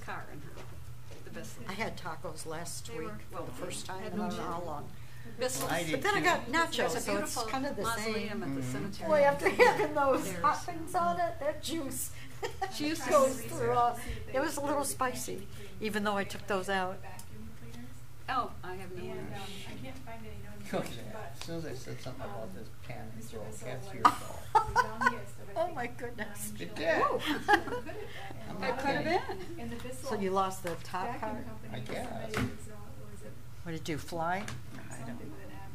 car in her. The Bissell. I had tacos last They week were- for the first time had in I don't know no how gin. long. Bissell. I did But then I got nachos, There's a so it's beautiful kind of the mausoleum same. at the cemetery. Boy, after having those There's- hot things on it, that juice She used to goes research. through all. It was a little spicy, even though I took those out. Oh, I have no And idea. I can't find any Look notification, at that. but As soon as I said something about this pan and Mr. throw, Bissell, that's like, your fault. the youngest of, I Oh think, my goodness. 9 It children. did. Woo. So good at that. And a I lot put of it them- in. And the Bissell So you lost the top vacuum part? company I was guess. somebody who's, what was it, What did you fly? I don't something with an M.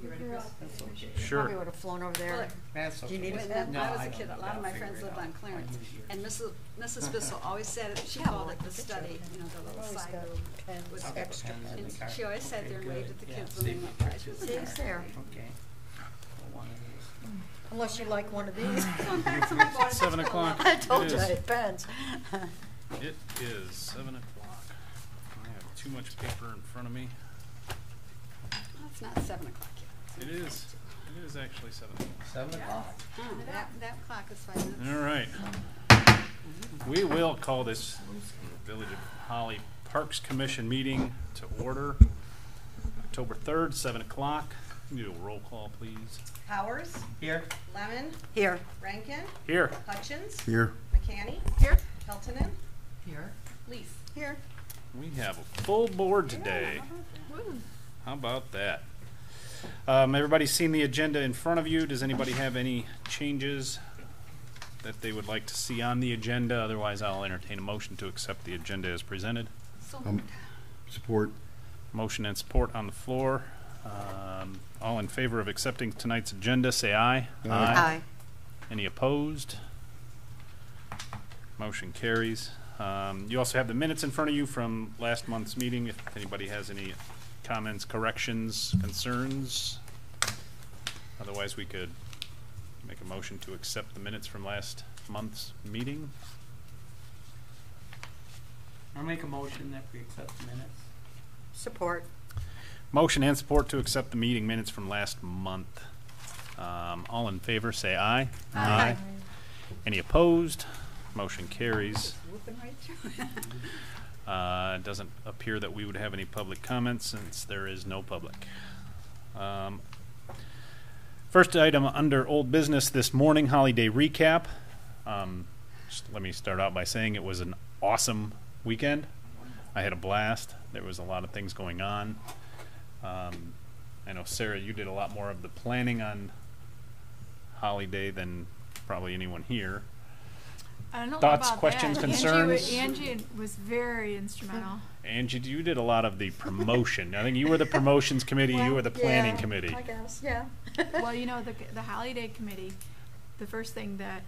You ready, Grew Chris? up in That's okay. Michigan. Sure. Probably would have flown over there. Well, That's Do okay. you need When it? No, I was a don't kid, a need lot it. of my I'll friends figure it lived out. on Clarence, I'll use yours. and Mrs. Bissell always said it. She Yeah, called well, it the look at study, you. you know, the little Always side got room. pens, with I'll put extra pens in And the car. she always sat Okay, there and waved at the good. kids Yeah, when they save went my by. pictures. She was See, it's there. Okay. One of these. Unless you like one of these. It's 7 o'clock. I told It you, is. it depends. It is 7 o'clock. I have too much paper in front of me. Well, it's not 7 o'clock yet. It is. It is actually 7 o'clock. 7 o'clock. That clock is 5 minutes. All right. We will call this Village of Holly Parks Commission meeting to order. October 3rd, 7 o'clock. Can you do a roll call, please? Powers, Here. Lemon, Here. Rankin, Here. Hutchins, Here. McCanny, Here? Peltonen, Here. Leaf. Here. We have a full board today. Woo. How about that? Everybody's seen the agenda in front of you. Does anybody have any changes that they would like to see on the agenda? Otherwise, I'll entertain a motion to accept the agenda as presented. So Support. Motion and support on the floor. All in favor of accepting tonight's agenda, say aye. Aye. Any opposed? Motion carries. You also have the minutes in front of you from last month's meeting. If anybody has any comments, corrections, concerns. Otherwise, we could make a motion to accept the minutes from last month's meeting. I'll make a motion that we accept the minutes. Support. Motion and support to accept the meeting minutes from last month. All in favor, say aye. Aye. Any opposed? Motion carries. whooping right through. It doesn't appear that we would have any public comments since there is no public. First item under old business this morning, holiday recap. Just let me start out by saying it was an awesome weekend. I had a blast. There was a lot of things going on. I know, Sarah, you did a lot more of the planning on holiday than probably anyone here. I don't know Thoughts, about questions, that. concerns? Angie was very instrumental. Angie, you did a lot of the promotion. I think you were the promotions committee, you were the planning yeah, committee. I guess, yeah. Well, you know, the holiday committee, the first thing that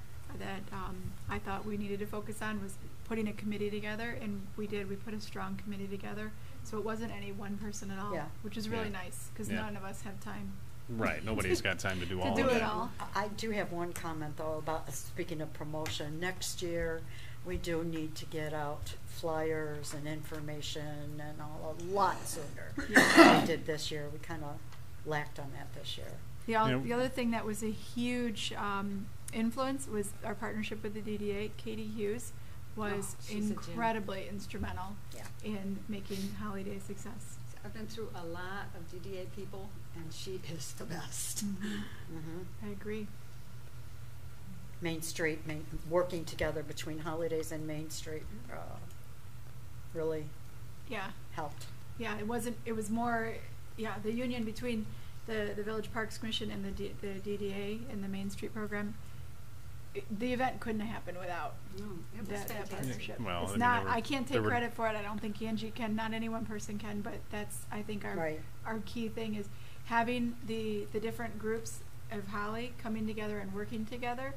I thought we needed to focus on was putting a committee together, and we did. We put a strong committee together, so it wasn't any one person at all, Yeah. which is really Yeah. nice because Yeah. none of us have time. Right, nobody's got time to do all do of it it. all. I do have one comment though about, speaking of promotion, next year we do need to get out flyers and information and all a lot sooner than we did this year. We kind of lacked on that this year. The other thing that was a huge influence was our partnership with the DDA. Katie Hughes was she's a gem. incredibly instrumental Yeah. in making holiday a success. I've been through a lot of DDA people, and she is the best. Mm-hmm. I agree. Main Street, working together between holidays and Main Street really Yeah. helped. Yeah, it was more, the union between the Village Parks Commission and the DDA and the Main Street program. The event couldn't have happened without No, it was that fantastic. partnership. Well, I It's mean, not, there were- I can't there take were- credit for it. I don't think Angie can, not any one person can, but that's, I think Right. our key thing is having the different groups of Holly coming together and working together.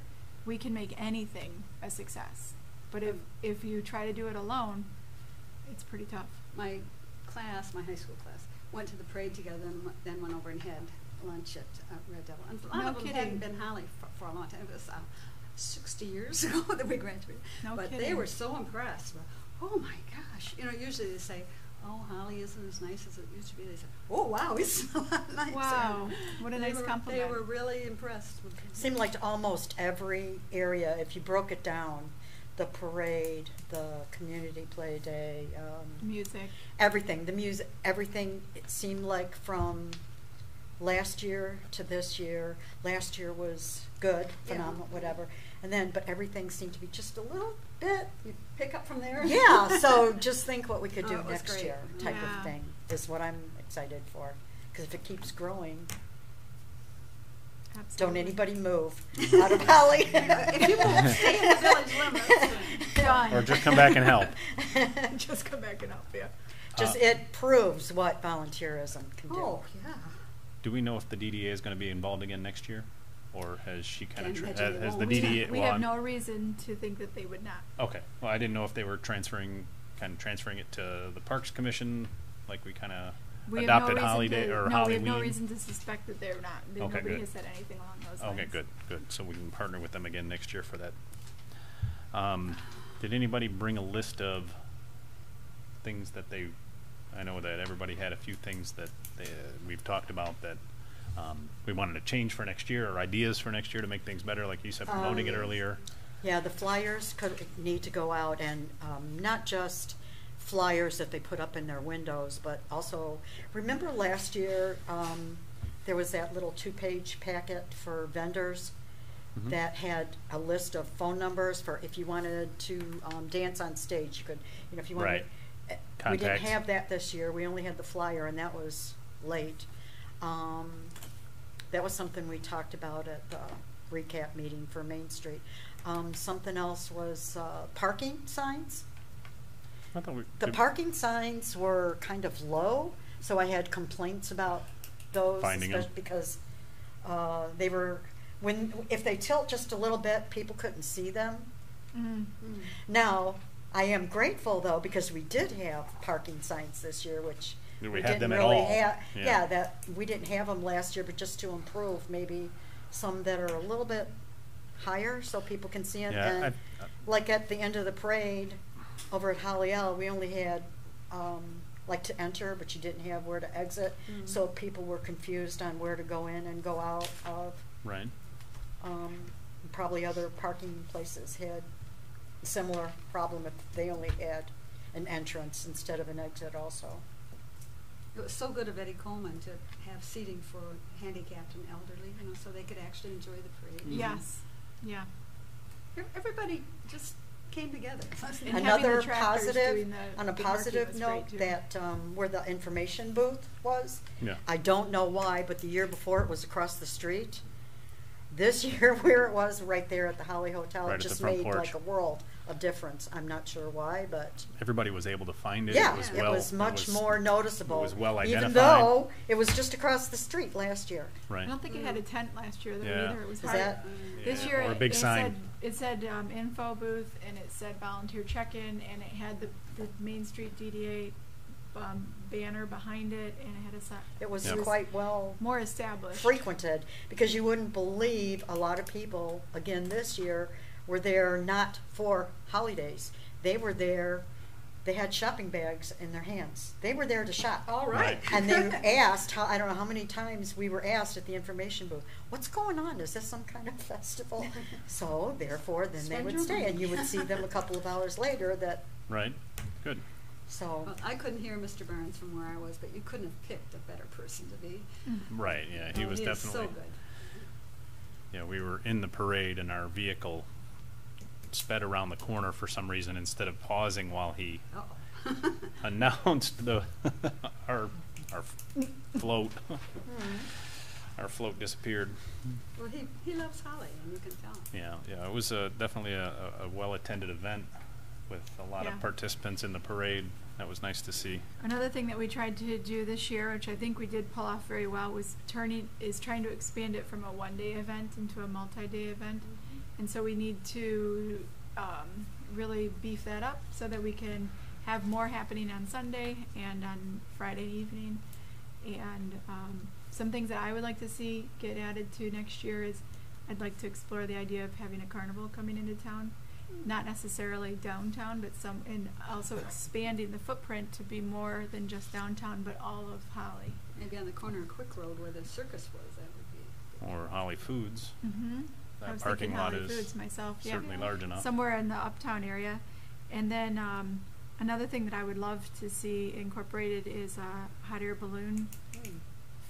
We can make anything a success. But if you try to do it alone, it's pretty tough. My class, my high school class, went to the parade together and then went over and had lunch at Red Devil. And a lot No of them kidding. hadn't been Holly for a long time. It was 60 years ago that we graduated. No but they kidding. were so impressed. Oh my gosh. You know, usually they say, oh, Holly isn't as nice as it used to be. They say, oh, wow, it's a lot nicer. Wow, what a They nice were- compliment. They were really impressed with Seemed like almost every area, if you broke it down, the parade, the community play day, Music. everything, the music, everything, it seemed like from last year to this year. Last year was good, Yeah. phenomenal, whatever. And then, but everything seemed to be just a little bit, You pick up from there? yeah, so just think what we could Oh, do it was next great. year, type Yeah. of thing, is what I'm excited for. Because if it keeps growing, don't Absolutely. anybody move out of Holly. If you won't stay in the village limits, then- Done. Or just come back and help. Just come back and help, yeah. Just, it proves what volunteerism can do. Oh, yeah. Do we know if the DDA is going to be involved again next year? Or has she kind Can't of, imagine they has the won't. DDA? We well, have I'm- no reason to think that they would not. Okay, well, I didn't know if they were transferring it to the Parks Commission, like we kind of We have adopted no reason Holiday to, or no, we have no Halloween. reason to suspect that they're not. Okay, Nobody good. has said anything along those lines. Okay, good. So we can partner with them again next year for that. Did anybody bring a list of things that they, I know that everybody had a few things that we've talked about that we wanted to change for next year, or ideas for next year to make things better, like you said, promoting it earlier. Yeah, the flyers need to go out, and not just flyers that they put up in their windows, but also, remember last year, there was that little 2-page packet for vendors Mhm. that had a list of phone numbers for if you wanted to dance on stage, you could, if you wanted. Right. We didn't Contacts. have that this year. We only had the flyer, and that was late. That was something we talked about at the recap meeting for Main Street. Something else was parking signs. I thought we The did- parking signs were kind of low, so I had complaints about those. Finding 'em. especially because they were, if they tilt just a little bit, people couldn't see them. Mm. Mm. Now, I am grateful though, because we did have parking signs this year, which We we had didn't them at really all. have. Yeah. Yeah, that, we didn't have them last year, but just to improve, maybe some that are a little bit higher so people can see them. Yeah, And like at the end of the parade over at Holly L, we only had, like to enter, but you didn't have where to exit. Mhm. So people were confused on where to go in and go out of. Right. Probably other parking places had a similar problem if they only had an entrance instead of an exit also. It was so good of Eddie Coleman to have seating for handicapped and elderly, so they could actually enjoy the parade. Mhm. Yes, yeah. Everybody just came together. And having Another the tractors positive, doing the- on a the marking positive was great, note, too. that where the information booth was, Yeah. I don't know why, but the year before it was across the street. This year where it was right there at the Holly Hotel, Right it at the just front made porch. like a world of difference. I'm not sure why, but Everybody was able to find it. yeah, It was, it well, was much more noticeable. It was well Even identified. though it was just across the street last year. Right. I don't think it had a tent last year though Yeah. either. It was Is hard. that- This Yeah, year or a it, big it sign. said info booth and it said volunteer check-in and it had the Main Street DDA banner behind it and it had a sign. It was Yep. quite well More established. frequented, because you wouldn't believe a lot of people, again this year, were there not for holidays. They were there, they had shopping bags in their hands. They were there to shop. All right. And they asked, I don't know how many times we were asked at the information booth, what's going on? Is this some kind of festival? So therefore, then they Spend would your stay, and money. you would see them a couple of hours later that, Right. Good. so. Well, I couldn't hear Mr. Burns from where I was, but you couldn't have picked a better person to be. Right. Yeah. He Oh, was is definitely. so good. Yeah, we were in the parade and our vehicle sped around the corner for some reason instead of pausing while he Uh-oh. announced our float. Our float disappeared. Well, he loves Holly, and you can tell. Yeah. It was definitely a well-attended event with a lot Yeah. of participants in the parade. That was nice to see. Another thing that we tried to do this year, which I think we did pull off very well, was trying to expand it from a one-day event into a multi-day event. And so we need to really beef that up so that we can have more happening on Sunday and on Friday evening. And some things that I would like to see get added to next year is I'd like to explore the idea of having a carnival coming into town. Not necessarily downtown, but and also expanding the footprint to be more than just downtown, but all of Holly. Maybe on the corner of Quick Road where the circus was, that would be. Or Holly Foods. Mm-hmm. I That was parking thinking lot Holly is Foods myself. Yeah. certainly large enough. Somewhere in the uptown area. And then another thing that I would love to see incorporated is a hot air balloon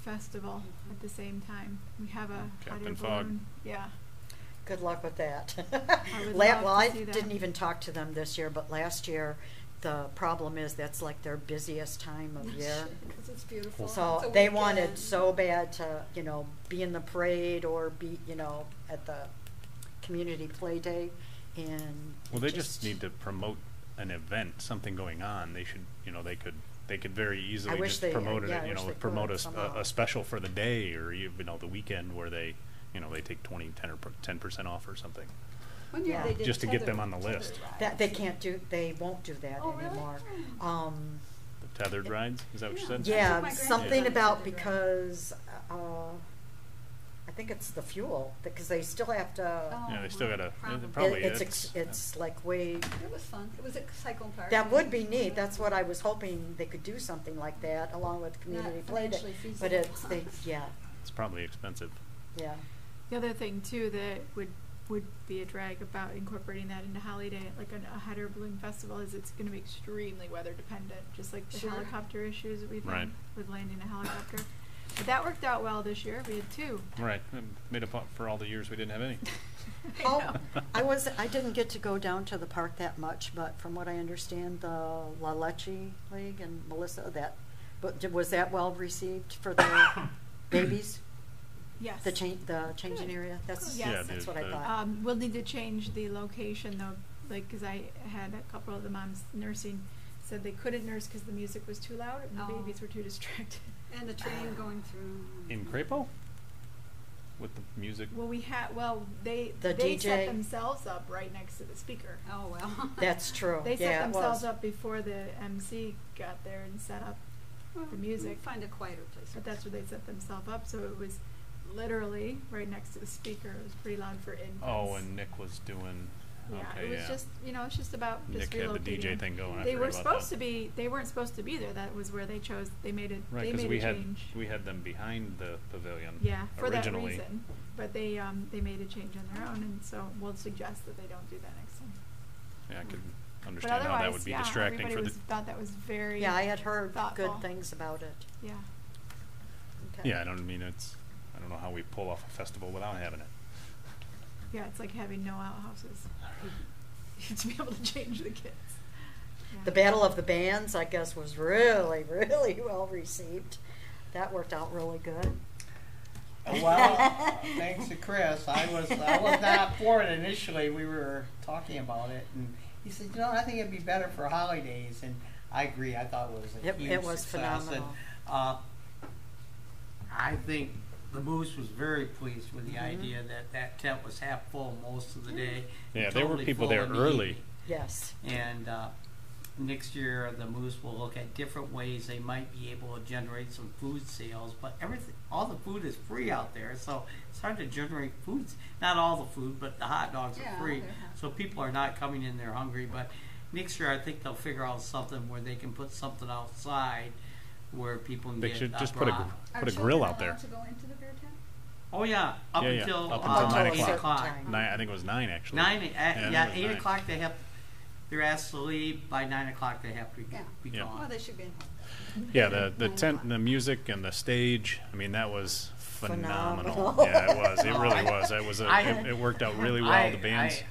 festival at the same time. We have a hot air Captain Fog. balloon. Yeah. Good luck with that. I would La- love well, to I see that. didn't even talk to them this year, but last year, the problem is that's like their busiest time of year. Because it's beautiful. It's So a they weekend. wanted so bad to, be in the parade or be, at the community play day, and Well, they just need to promote an event, something going on. They should, they could very easily wish just they- promote it, yeah, I wish they promote could somehow. a special for the day, or the weekend where they, they take 10% off or something. One year Yeah. they did Just to get them tether- on the tether list. that they rides. can't do. They won't do that Oh, really? anymore. The tethered rides, is that what you said? took Yeah, my something grandson about to the because I think it's the fuel because they still have to. Oh, Yeah, they still gotta, probably. probably it's like way. It was fun. It was a cycle park. That would be neat. That's what I was hoping they could do something like that along with community Not play day. financially But feasible. it's probably expensive. yeah. The other thing too that would be a drag about incorporating that into Holiday, like a hot air balloon festival, is it's going to be extremely weather dependent, just like the Sure. helicopter issues that we've Right. had with landing a helicopter. But that worked out well this year. We had 2. Right, made up for all the years we didn't have any. How, I didn't get to go down to the park that much, but from what I understand, the La Leche League and Melissa, was that well received for the babies? Yes. The changing area? That's, Yes. that's what I the- thought. We'll need to change the location though, because I had a couple of the moms nursing said they couldn't nurse because the music was too loud and the Oh. babies were too distracted. And the train going through. In Crapo? With the music? Well, they The they DJ. set themselves up right next to the speaker. Oh, well. That's true. They Yeah, set it themselves was. up before the MC got there and set up Well, the music. we'll find a quieter place. But that's where they set themselves up, so it was literally right next to the speaker. It was pretty loud for infants. Oh, and Nick was doing, Yeah, okay, it was just, it's just about just Nick had the DJ relocating. thing going, I They were forgot about supposed that. to be, they weren't supposed to be there. That was where they chose, they made it, Right, they because made a change. we had them behind the pavilion Yeah, for that originally. reason. But they made a change on their own, and so we'll suggest that they don't do that next time. Yeah, I could But understand how that otherwise, would be yeah, distracting everybody for the. thought that was very Yeah, I had heard thoughtful. good things about it. Yeah. Okay. Yeah, I don't know how we pull off a festival without having it. Yeah, it's like having no outhouses. To be able to change the kids. Yeah. The Battle of the Bands, I guess, was really, really well received. That worked out really good. Well, thanks to Chris, I was not for it initially. We were talking about it, and he said, I think it'd be better for holidays, and I agree. I thought it was a huge It was success. phenomenal. And, I think the Moose was very pleased with the Mm-hmm. idea that tent was half full most of the day. Yeah, and there were totally people full there in the early. evening. Yes. And next year, the Moose will look at different ways they might be able to generate some food sales. But all the food is free out there, so it's hard to generate foods. Not all the food, but the hot dogs Yeah, are free, they're hot. so people are not coming in there hungry. But next year, I think they'll figure out something where they can put something outside where people can They get should a just put a broth. Are grill children out there. allowed to go into the beer tent? Oh yeah, up Yeah, yeah, until up until 9 8 o'clock. o'clock. Time. I think it was 9 actually. 9, I think yeah, it was 8 9. o'clock they're asked to leave. By 9 o'clock they have to Yeah. be Yeah. gone. Well, they should be in home. Yeah, the 9 tent, o'clock. the music, and the stage. I mean, that was phenomenal. Phenomenal. Yeah, it was. It Oh, really I- was. It was. I- It worked out really well. I- the bands.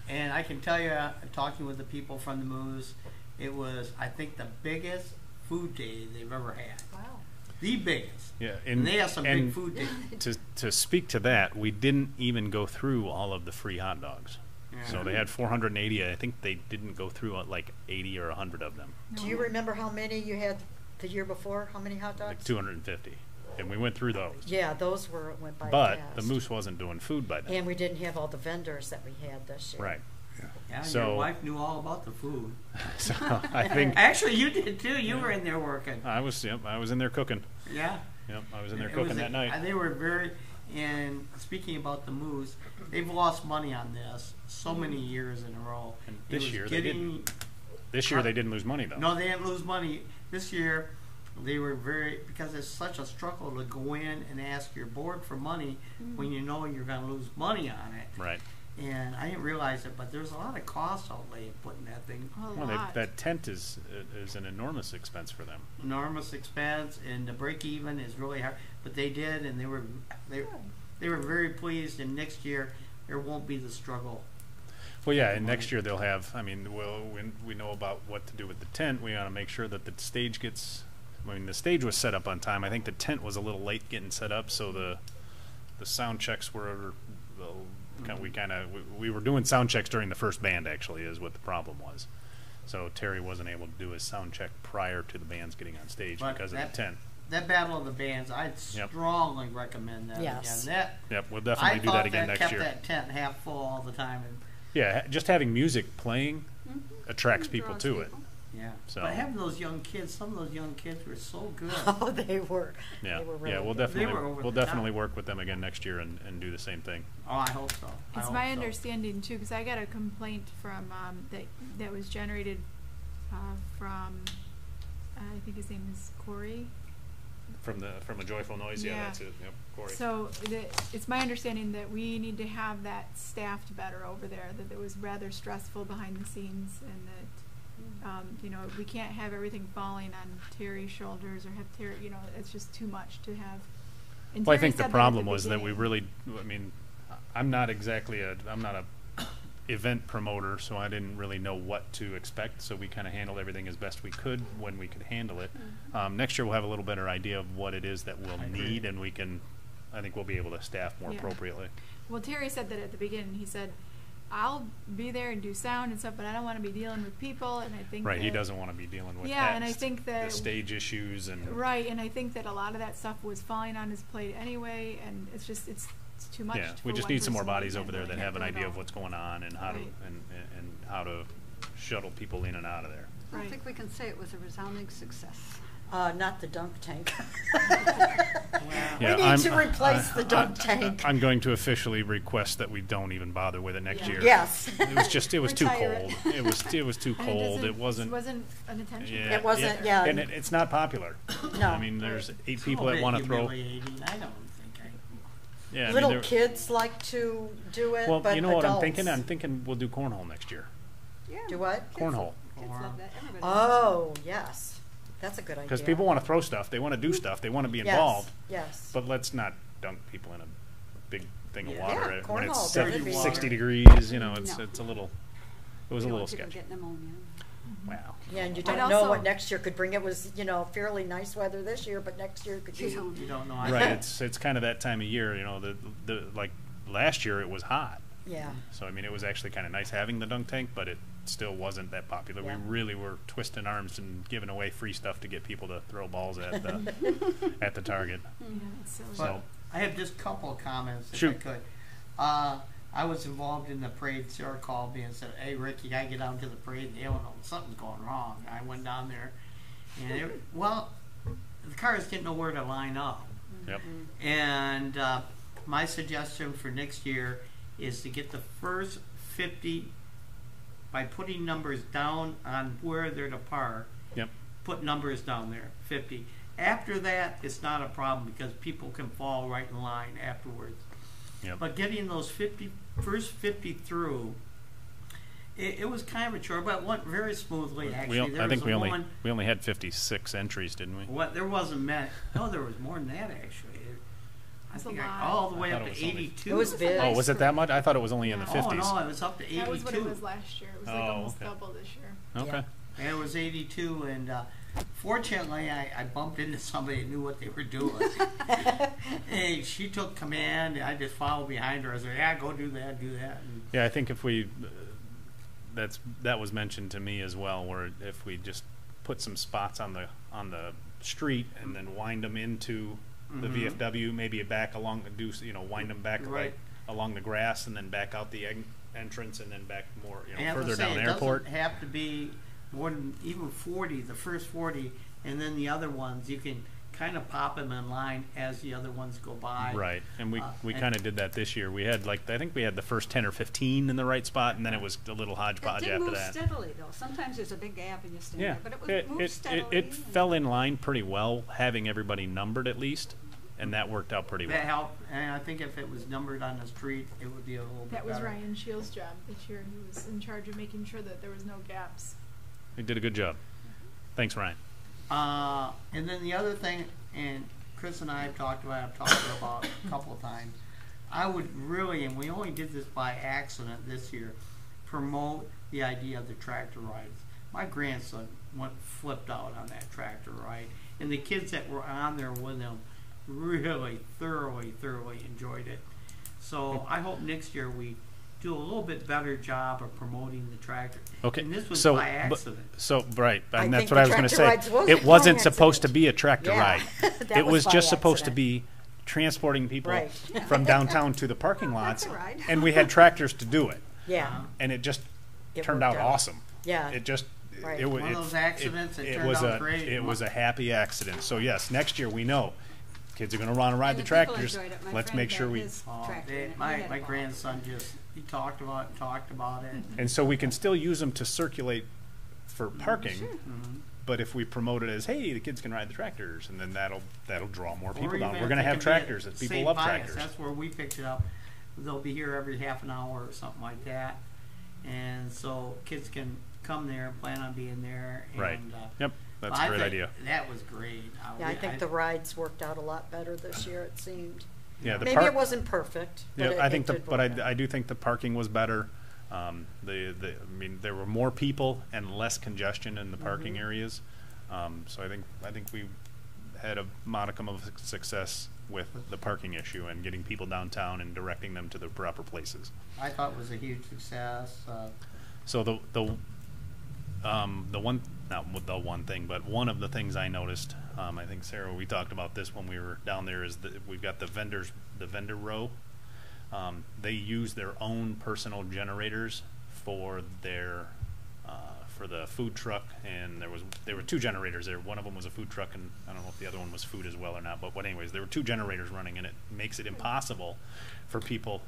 and I can tell you, talking with the people from the Moose, it was, I think, the biggest food day they've ever had. Wow. The biggest. Yeah, And they have some big and food days. To speak to that, we didn't even go through all of the free hot dogs. Yeah. So they had 480. I think they didn't go through like 80 or 100 of them. Do you remember how many you had the year before? How many hot dogs? Like 250, and we went through those. Yeah, those went by But fast. the Moose wasn't doing food by then. And we didn't have all the vendors that we had this year. Right. Yeah, So- your wife knew all about the food. So I think Actually, you did too. You were in there working. I was. Yep, I was in there cooking. Yeah. Yep, I was in there It cooking was that night. They were very, and speaking about the Moose, they've lost money on this so many years in a row. And It this was year they getting- This year they didn't lose money though. No, they didn't lose money. This year, they were because it's such a struggle to go in and ask your board for money when you know you're going to lose money on it. Right. And I didn't realize it, but there's a lot of cost outlay in putting that thing. A Well, lot. that tent is an enormous expense for them. Enormous expense, and the break even is really hard. But they did, and they were very pleased. And next year there won't be the struggle. Well, yeah, and next year they'll have. I mean, when we know about what to do with the tent, we ought to make sure that the stage gets. I mean, the stage was set up on time. I think the tent was a little late getting set up, so the sound checks were. We were doing sound checks during the first band. Actually, is what the problem was. So Terry wasn't able to do his sound check prior to the bands getting on stage because of the tent. That Battle of the Bands, I'd strongly recommend that Yes. again. Yep, we'll definitely do that again next year. I thought that kept that tent half full all the time. And Yeah, just having music playing attracts people Draws to it. people. yeah, So- but having those young kids, some of those young kids were so good. Oh, they were. Yeah, They were really yeah, we'll good. definitely They were over we'll the definitely top. work with them again next year and do the same thing. Oh, I hope so. I It's hope my so. understanding too, because I got a complaint from that was generated from I think his name is Corey. From a joyful noise, yeah, Yeah. that's it. Yep, Corey. So it's my understanding that we need to have that staffed better over there. That it was rather stressful behind the scenes, and that you know, we can't have everything falling on Terry's shoulders or have Terry. You know, it's just too much to have. And Well, I Terry think the said that at problem was that we beginning. really. I mean, I'm not a event promoter, so I didn't really know what to expect. So we kind of handled everything as best we could when we could handle it. Next year we'll have a little better idea of what it is that we'll I agree. need, and I think we'll be able to staff more Yeah. appropriately. Well, Terry said that at the beginning. He said, "I'll be there and do sound and stuff, but I don't want to be dealing with people." And I think Right, he that- doesn't want to be dealing with Yeah, and I think the that stage issues and right, and I think that a lot of that stuff was falling on his plate anyway, and it's just it's too much. yeah, for we just one need some more person to bodies over there handle that it. have an Handle it idea of all. what's going on and how to Right. and how to shuttle people in and out of there. I don't Right. think we can say it was a resounding success. Not the dunk tank. Yeah, We need to replace the dunk tank. I'm going to officially request that we don't even bother with it next Yeah. year. Yes. It was too Retire cold. it. It was too And cold. It It wasn't. an attention. Yeah, It wasn't, yeah. And it's not popular. No. I mean, there's 8 It's a people little that bit want to throw. humiliating. I don't think Yeah, I mean, Little there- kids like to do it, Well, but you know what I'm adults- thinking? I'm thinking we'll do cornhole next year. Yeah. Do what? Cornhole. Kids love that. Everybody. Oh, yes. That's a good idea. Because people want to throw stuff, they want to do stuff, they want to be Yes, involved. Yes. But let's not dunk people in a big thing of Yeah. water Yeah, when cornhole, it's that would be- 60 degrees. You know, it's No. it's a little. It was a You don't little want people sketchy. get pneumonia. Wow. Yeah, and you I'd don't know also- what next year could bring. It was, fairly nice weather this year, but next year could You be. don't. you don't know. Right. It's kind of that time of year. You know, the like last year it was hot. Yeah. So I mean, it was actually kind of nice having the dunk tank, but it still wasn't that popular. Yeah. We really were twisting arms and giving away free stuff to get people to throw balls at the at the target. Yeah, it's silly. But So- I have just a couple of comments if Shoot. I could. I was involved in the parade. Sarah called me and said, "Hey, Rick, you gotta get down to the parade." They don't know something's going wrong. I went down there, and the cars didn't know where to line up. Yep. And my suggestion for next year is to get the first 50 by putting numbers down on where they're to park. Yep. Put numbers down there, 50. After that, it's not a problem because people can fall right in line afterwards. Yep. But getting those first 50 through, it was kind of a chore, but it went very smoothly. Actually, there I think was we a only woman. we only had 56 entries, didn't we? What there wasn't many. No, there was more than that actually. I That's a think lot. all the way I up thought to it was only- 82. It was big. Oh, was it that much? I thought it was only in the Yeah. 50s. Oh no, it was up to 82. That was what it was last year. It was like Oh, almost okay. double this year. Okay. And it was 82, and fortunately, I bumped into somebody that knew what they were doing. Hey, she took command, and I just followed behind her. I said, "Yeah, go do that, do that." And Yeah, I think if we that was mentioned to me as well, where if we just put some spots on the street and then wind them into the Mhm. VFW, maybe back along wind them back Right. like along the grass and then back out the entrance and then back more I have to further say, down it airport. doesn't have to be more than even 40, the first 40, and then the other ones you can kind of pop them in line as the other ones go by. Right, and we and- kind of did that this year. We had I think we had the first 10 or 15 in the right spot, and then it was a little It hodgepodge did after move that. steadily, though. Sometimes there's a big gap and you stand Yeah, there, but it moved steadily. it and- fell in line pretty well, having everybody numbered at least, and that worked out pretty That well. helped, and I think if it was numbered on the street, it would be a little bit That was better. Ryan Shields' job this year. He was in charge of making sure that there was no gaps. He did a good job. Thanks, Ryan. And then the other thing, and Chris and I have talked about a couple of times, I would really, and we only did this by accident this year, promote the idea of the tractor rides. My grandson flipped out on that tractor ride, and the kids that were on there with him really thoroughly enjoyed it. So I hope next year we do a little bit better job of promoting the tractor. Okay, And this was so by accident. right, I and that's think what the I was going to tractor say. rides was It by wasn't supposed to accident. be a tractor Yeah, ride. that It was by just supposed to accident. be transporting people Right. from downtown to the parking Well, lots, that's a ride. and we had tractors to do it, Yeah, and it just It turned worked out out. awesome. yeah. It just Right. it was One of those accidents that it turned was out a great. it was a happy accident. So yes, next year we know kids are going to want to ride And the people tractors. enjoyed it. My Let's friend make sure had we his Oh, tractor they- in it. He my had my fun. grandson he talked about it. and so we can still use them to circulate for parking. Mhm. But if we promote it as, hey, the kids can ride the tractors, and then that'll draw more Or people down. even We're if going to they have can be tractors. at People St. love Pius, tractors. That's where we picked it up. They'll be here every half an hour or something like that, and so kids can come there and plan on being there. And, Right. Yep, that's I a great think idea. That was great. Yeah, I think the rides worked out a lot better this year, it seemed. Yeah, the Maybe park. it wasn't perfect, but Yeah, it, I think it did but work out. I do think the parking was better. I mean, there were more people and less congestion in the parking Mm-hmm. areas. So I think we had a modicum of success with the parking issue and getting people downtown and directing them to the proper places. I thought it was a huge success. So one thing, but one of the things I noticed, I think Sarah, we talked about this when we were down there, is that we've got the vendor row. They use their own personal generators for their for the food truck, and there were two generators there. One of them was a food truck, and I don't know if the other one was food as well or not. But anyways, there were two generators running, and it makes it impossible for people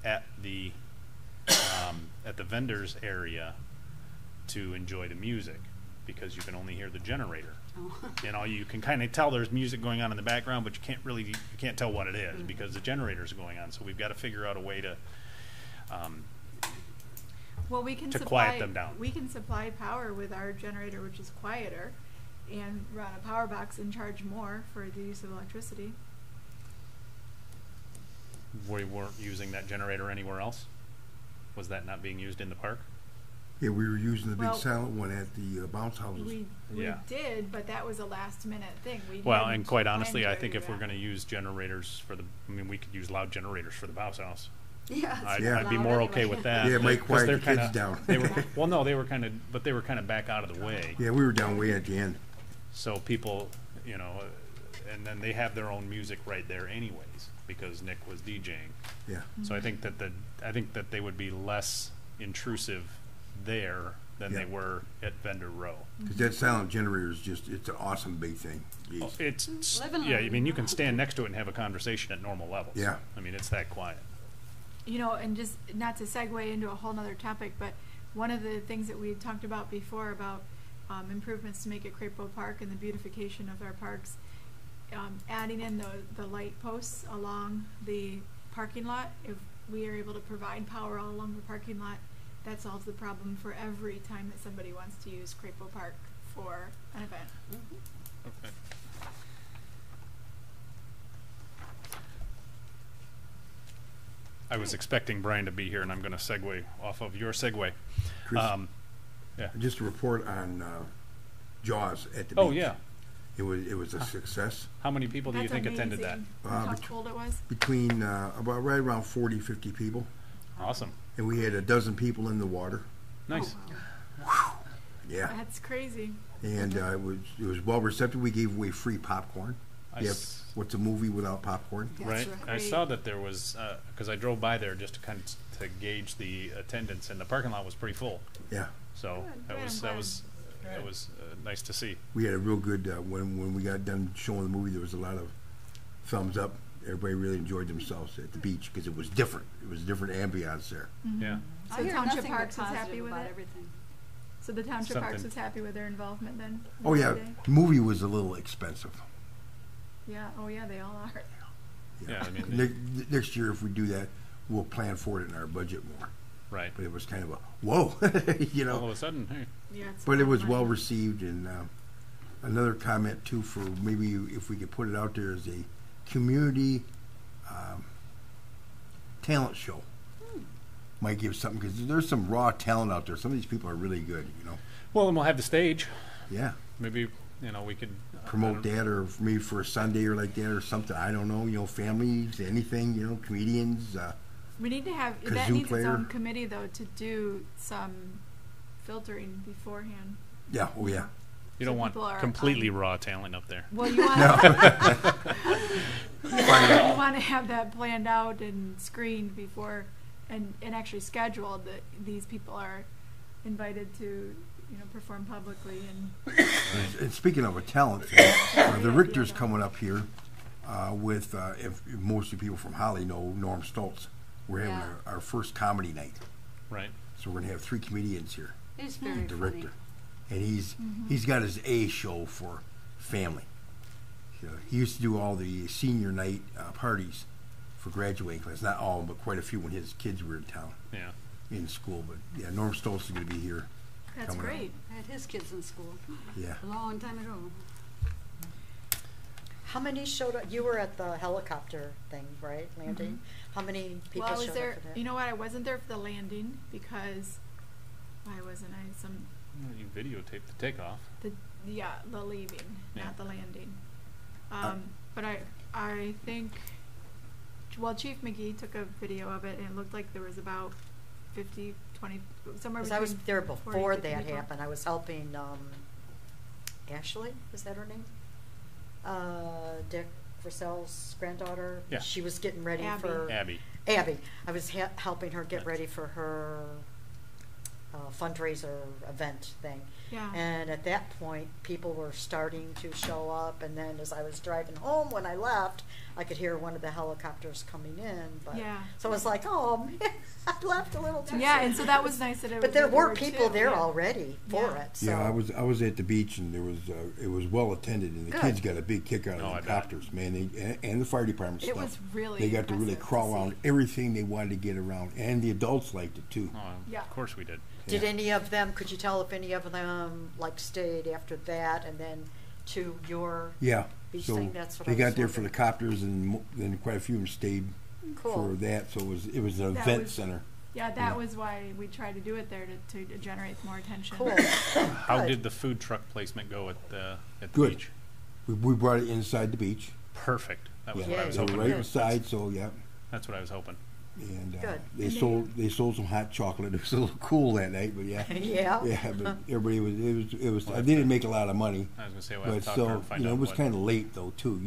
at the vendors area to enjoy the music because you can only hear the generator. Oh. You can kind of tell there's music going on in the background, but you can't tell what it is because the generator's going on. So we've got to figure out a way to Well, we can to supply, quiet them down. We can supply power with our generator, which is quieter, and run a power box and charge more for the use of electricity. We weren't using that generator anywhere else. Was that not being used in the park? Yeah, we were using the big Well, silent one at the bounce houses. We Yeah. did, but that was a last minute thing. We Well, hadn't and quite planned honestly, to I think do if we're that. going to use generators we could use loud generators for the bounce house. Yeah. it's Yeah. I'd be loud more anyway. okay with that. Yeah, it might because quiet they're the kids kinda- down. They were, well, no, they were kind of back out of the way. Yeah, we were down way at the end. So people, and then they have their own music right there anyways because Nick was DJing. Yeah. So I think that they would be less intrusive there than Yeah. they were at Vendor Row. Because that silent generator is it's an awesome big thing. Jeez. Oh, it's Live and yeah. I learn. mean, you can stand next to it and have a conversation at normal levels. Yeah. I mean, it's that quiet. And just not to segue into a whole nother topic, but one of the things that we had talked about before about improvements to make it Crapo Park and the beautification of our parks, adding in the light posts along the parking lot. If we are able to provide power all along the parking lot, that solves the problem for every time that somebody wants to use Crapo Park for an event. Okay. I was expecting Brian to be here, and I'm going to segue off of your segue. Chris, Yeah. just a report on Jaws at the Oh beach. yeah. It was a success. How many people do you That's think attended that? amazing. Uh, How bet- cold it was? Between about right around 40, 50 people. Awesome. And we had a dozen people in the water. Nice. Yeah. That's crazy. And it was well received. We gave away free popcorn. I Yeah, s- what's a movie without popcorn? That's right. right. I saw that there was because I drove by there just to to gauge the attendance, and the parking lot was pretty full. Yeah. So Good, that good, was I'm that was it was nice to see. We had a real good, when we got done showing the movie, there was a lot of thumbs up. Everybody really enjoyed themselves at the beach because it was different. It was a different ambiance there. Yeah. I So hear Township nothing but Parks is happy positive with about it? everything. So the Township Parks Something. was happy with their involvement then? Oh yeah, Day? the movie was a little expensive. Yeah, oh yeah, they all are. Yeah, I mean, Next year, if we do that, we'll plan for it in our budget more. right. But it was kind of a whoa, you All of know. a sudden, hey, Yeah, it's But a it lot was of well money. received, and another comment too for maybe if we could put it out there as a community talent show. Might give something because there's some raw talent out there. Some of these people are really good, you know. well, and we'll have the stage. Yeah, Maybe we could I promote don't- that, or maybe for a Sunday or like that, or something. I don't know, you know, families, anything, you know, comedians. We need to have, that Kazoo needs its player. own committee though to do some filtering beforehand. Yeah, oh yeah. You So don't want people are completely raw talent up there. Well, you want you want to have that planned out and screened before, and actually scheduled that these people are invited to, perform publicly and. And speaking of a talent, the Richter's coming up here with, if most of the people from Holly know Norm Stoltz. We're having Yeah. our first comedy night. Right. So we're going to have 3 comedians here. It's very The funny. Richter. And he's got his A show for family. So he used to do all the senior night parties for graduating class. Not all, but quite a few when his kids were in town, Yeah. in school. But yeah, Norm Stoltz is going to be here. That's coming up. great. I had his kids in school Yeah. a long time ago. How many showed up? You were at the helicopter thing, right, landing? How many people Well, I was showed there. up for that? You know what? I wasn't there for the landing because why wasn't I? You videotaped the takeoff. The leaving, Yeah. not the landing. But I think, well, Chief McGee took a video of it, and it looked like there was about 50, 20, somewhere Because between I was there 40 before and 50 that people. happened. I was helping Ashley, is that her name? Dick Purcell's granddaughter. Yeah. She was getting ready Abby. for Abby. Abby. I was helping her get ready for her fundraiser event thing. Yeah. And at that point, people were starting to show up. And then as I was driving home when I left, I could hear one of the helicopters coming in. But Yeah. So I was like, oh, man, I left a little too Yeah, soon. and so that was nice that it But was there were everywhere, people too, there yeah. already for Yeah. it. So. Yeah, I was at the beach, and there was it was well attended, and the Good. kids got a big kick out Oh, of I the bet. copters, man. And the fire department It stuff. was really They got to really impressive to crawl see. around everything they wanted to get around, and the adults liked it too. Oh, Yeah. of course we did. Did Yeah. any of them, could you tell if any of them like stayed after that and then to your Yeah, beach so thing? That's what they I got was there for the wondering. copters, and then quite a few of them stayed Cool. for that. So it was an That event was- center. Yeah, that Yeah. was why we tried to do it there to generate more attention. Cool. How Good. did the food truck placement go at the Good. beach? We brought it inside the beach. Perfect. That was Yeah, what I Yay. was they were hoping. right Good. inside. So yeah, That's what I was hoping. and Good. they And sold some hot chocolate. It was a little cool that night, but yeah. Yeah. Yeah, but everybody was. Well, They didn't make a lot of money, I was gonna say, we'll have but to talk to her still, and find out it was what- kind of late though too.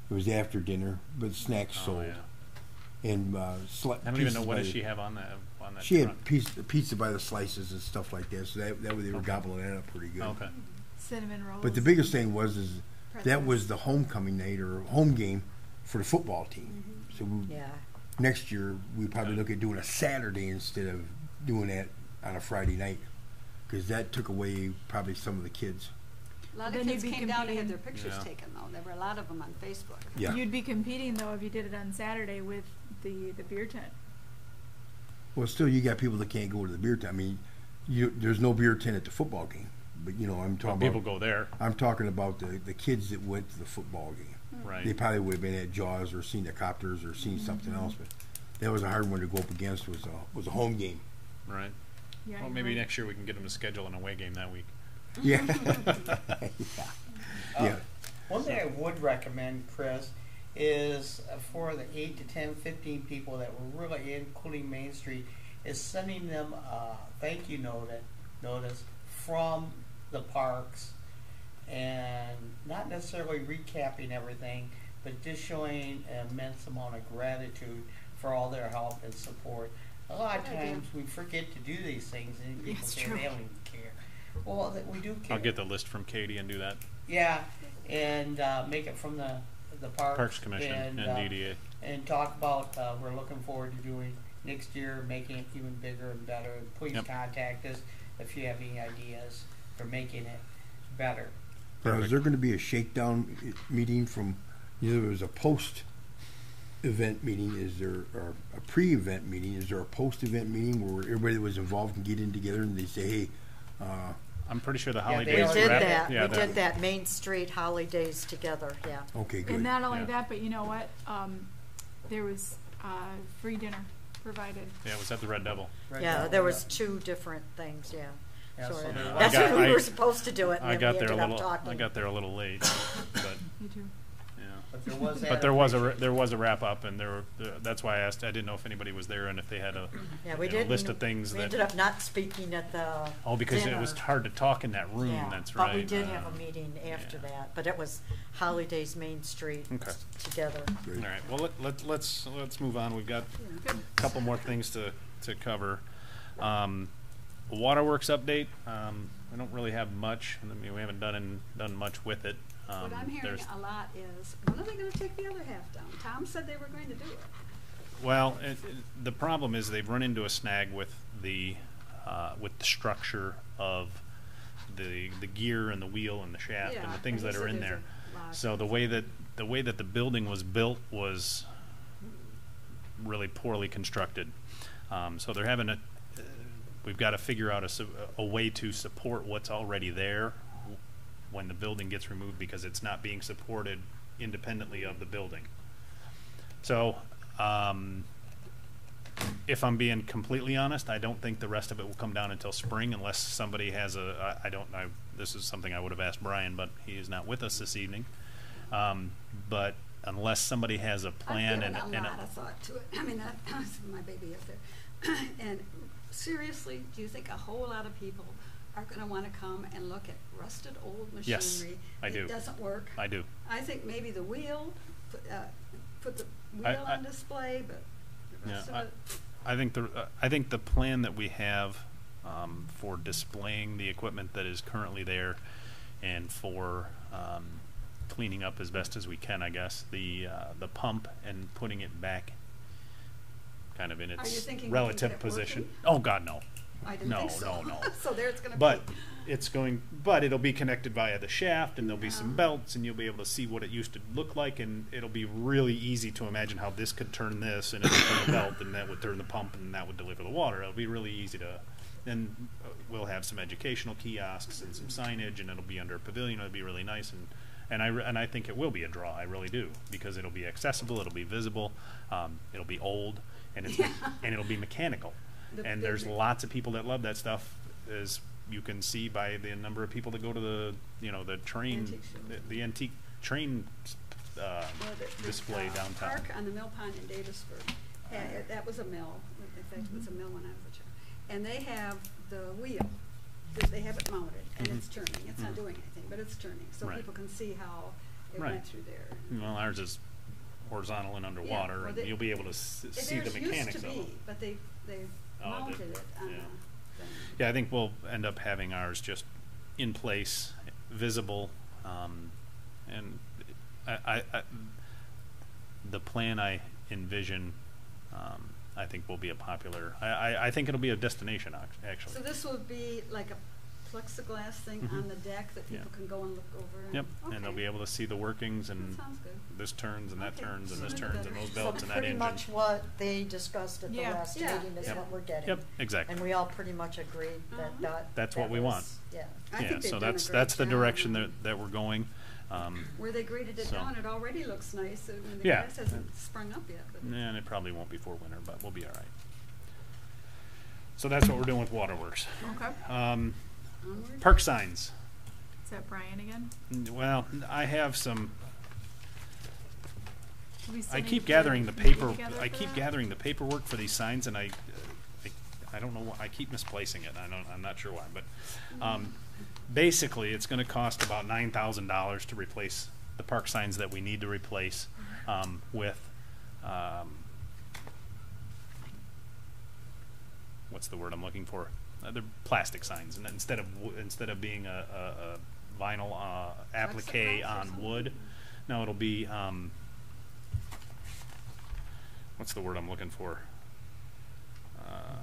It was after dinner, but snacks Oh, sold, yeah. and I don't even know what does she have on that She truck. had pizza by the slices and stuff like that. So that way they were Okay. gobbling that up pretty good. Okay. Cinnamon rolls. But the biggest thing was that pretzels. was the homecoming night or home game for the football team. So Yeah. next year we probably look at doing a Saturday instead of doing that on a Friday night, because that took away probably some of the kids. A lot of Then kids you'd be came down to have competing. their pictures Yeah. taken, though. There were a lot of them on Facebook. Yeah. You'd be competing though if you did it on Saturday with the beer tent. Well, still, you got people that can't go to the beer tent. I mean, there's no beer tent at the football game, but I'm Well, talking people about. go there, I'm talking about the kids that went to the football game. right? They probably would have been at Jaws or seen the copters or seen something else, but that was a hard one to go up against. Was a home game. Right. Yeah. Well, you're maybe right. next year we can get them to schedule an away game that week. Yeah. Yeah. One thing I would recommend, Chris, is for the 8 to 10, 15 people that were really including Main Street, is sending them a thank you notice from the parks, and not necessarily recapping everything, but just showing an immense amount of gratitude for all their help and support. A lot of Good idea. times we forget to do these things, and people It's say true. they don't even care. Well, we do. I'll get the list from Katie and do that. Yeah, and make it from the Parks Commission and DDA. And talk about, we're looking forward to doing next year, making it even bigger and better. Please Yep. contact us if you have any ideas for making it better. Now, is there going to be a shakedown meeting from, there was a post-event meeting, is there, or a pre-event meeting, is there a post-event meeting where everybody that was involved can get in together and they say, hey, I'm pretty sure the they holidays We already did wrap- that. Yeah, We did that Main Street holidays together, yeah. okay, good. And not only Yeah. that, but you know what? There was free dinner provided. Yeah, it was at the Red Devil. Right Yeah, now, there was 2 different things, yeah. Yeah, So so it- there was- that's I got- when we I- were supposed to do it, I and got then we there a ended up little. talking. I got there a little late, but Me too. yeah. But there was that. But there was a wrap up, and that's why I asked. I didn't know if anybody was there and if they had a Yeah, we you know, did. list of things We that. ended up not speaking at the Because dinner. it was hard to talk in that room. Yeah, That's right. but we did have a meeting after yeah. that, but it was Holidays Main Street Okay. together. All right. Well, let's move on. We've got a couple more things to cover. Waterworks update. We don't really have much. I mean, we haven't done much with it. What I'm hearing there's- a lot is, when are they gonna take the other half down? Tom said they were going to do it. Well, the problem is they've run into a snag with the structure of the gear and the wheel and the shaft and Yeah, the things and that he are said in there's there. a lot of So the way that the building was built was really poorly constructed. So they're having we've got to figure out a way to support what's already there when the building gets removed, because it's not being supported independently of the building. So, if I'm being completely honest, I don't think the rest of it will come down until spring unless somebody has this is something I would have asked Brian, but he is not with us this evening. But unless somebody has a plan I've and given a lot of thought to it. I mean, my baby is there. And seriously, do you think a whole lot of people are gonna wanna come and look at rusted old Yes, machinery? I do. It doesn't work. I do. I think maybe the wheel, put the I- wheel on display, but the Yeah, rest of it. I think the plan that we have for displaying the equipment that is currently there, and for cleaning up as best as we can, I guess the pump and putting it back, kind of in Are you its thinking we can relative get it position. working? Oh God, no. I didn't No, think so. no. So there it's gonna be. But it'll be connected via the shaft, and there'll be some Yeah. belts, and you'll be able to see what it used to look like, and it'll be really easy to imagine how this could turn this, and it would turn the belt, and that would turn the pump, and that would deliver the water. It'll be really easy to. Then we'll have some educational kiosks and some signage, and it'll be under a pavilion. It'll be really nice, and I think it will be a draw. I really do, because it'll be accessible, it'll be visible, it'll be old, and and it'll be mechanical. And there's lots of people that love that stuff, as you can see by the number of people that go to the train, Antique show. the antique train Well, display downtown. Park on the Mill Pond in Davisburg, that was a mill. In fact, it was a mill when I was a child. And they have the wheel. They have it mounted, and it's turning. It's not doing anything, but it's turning, so Right. people can see how it Right. went through there. Well, ours is horizontal and underwater, well, and they- you'll be able to see the Theirs mechanics used of to them. be, but they Oh, mounted it on yeah. a thing. Yeah, I think we'll end up having ours just in place, visible, and I the plan I envision, I think will be a popular. I think it'll be a destination actually. So this would be like a plexiglass thing on the deck that people Yeah. can go and look over? Yep, Okay. and they'll be able to see the workings, and That sounds good. this turns and that Okay, turns and this sooner the turns and better. those So belts and that pretty engine. much what they discussed at the Yeah. last Yeah. meeting is Yep. what we're getting. Yep, exactly. And we all pretty much agreed that Uh-huh. That's that what we was- want. Yeah. I Yeah, think they've so done a that's great the job. direction that we're going. Where they graded it So- down, it already looks nice. I mean, the Yeah. grass hasn't sprung up yet. But And it probably won't before winter, but we'll be all right. So that's what we're doing with Waterworks. Okay. onward. Park signs. Is that Brian again? Well, I have some. Do we still I need keep to gathering the put a meeting paper. together I for keep that? gathering the paperwork for these signs, and I don't know. I keep misplacing it. I'm not sure why, but basically, it's going to cost about $9,000 to replace the park signs that we need to replace with. What's the word I'm looking for? they're plastic signs, and instead of being a vinyl applique Plexiglass or on something? wood, no, it'll be what's the word I'm looking for?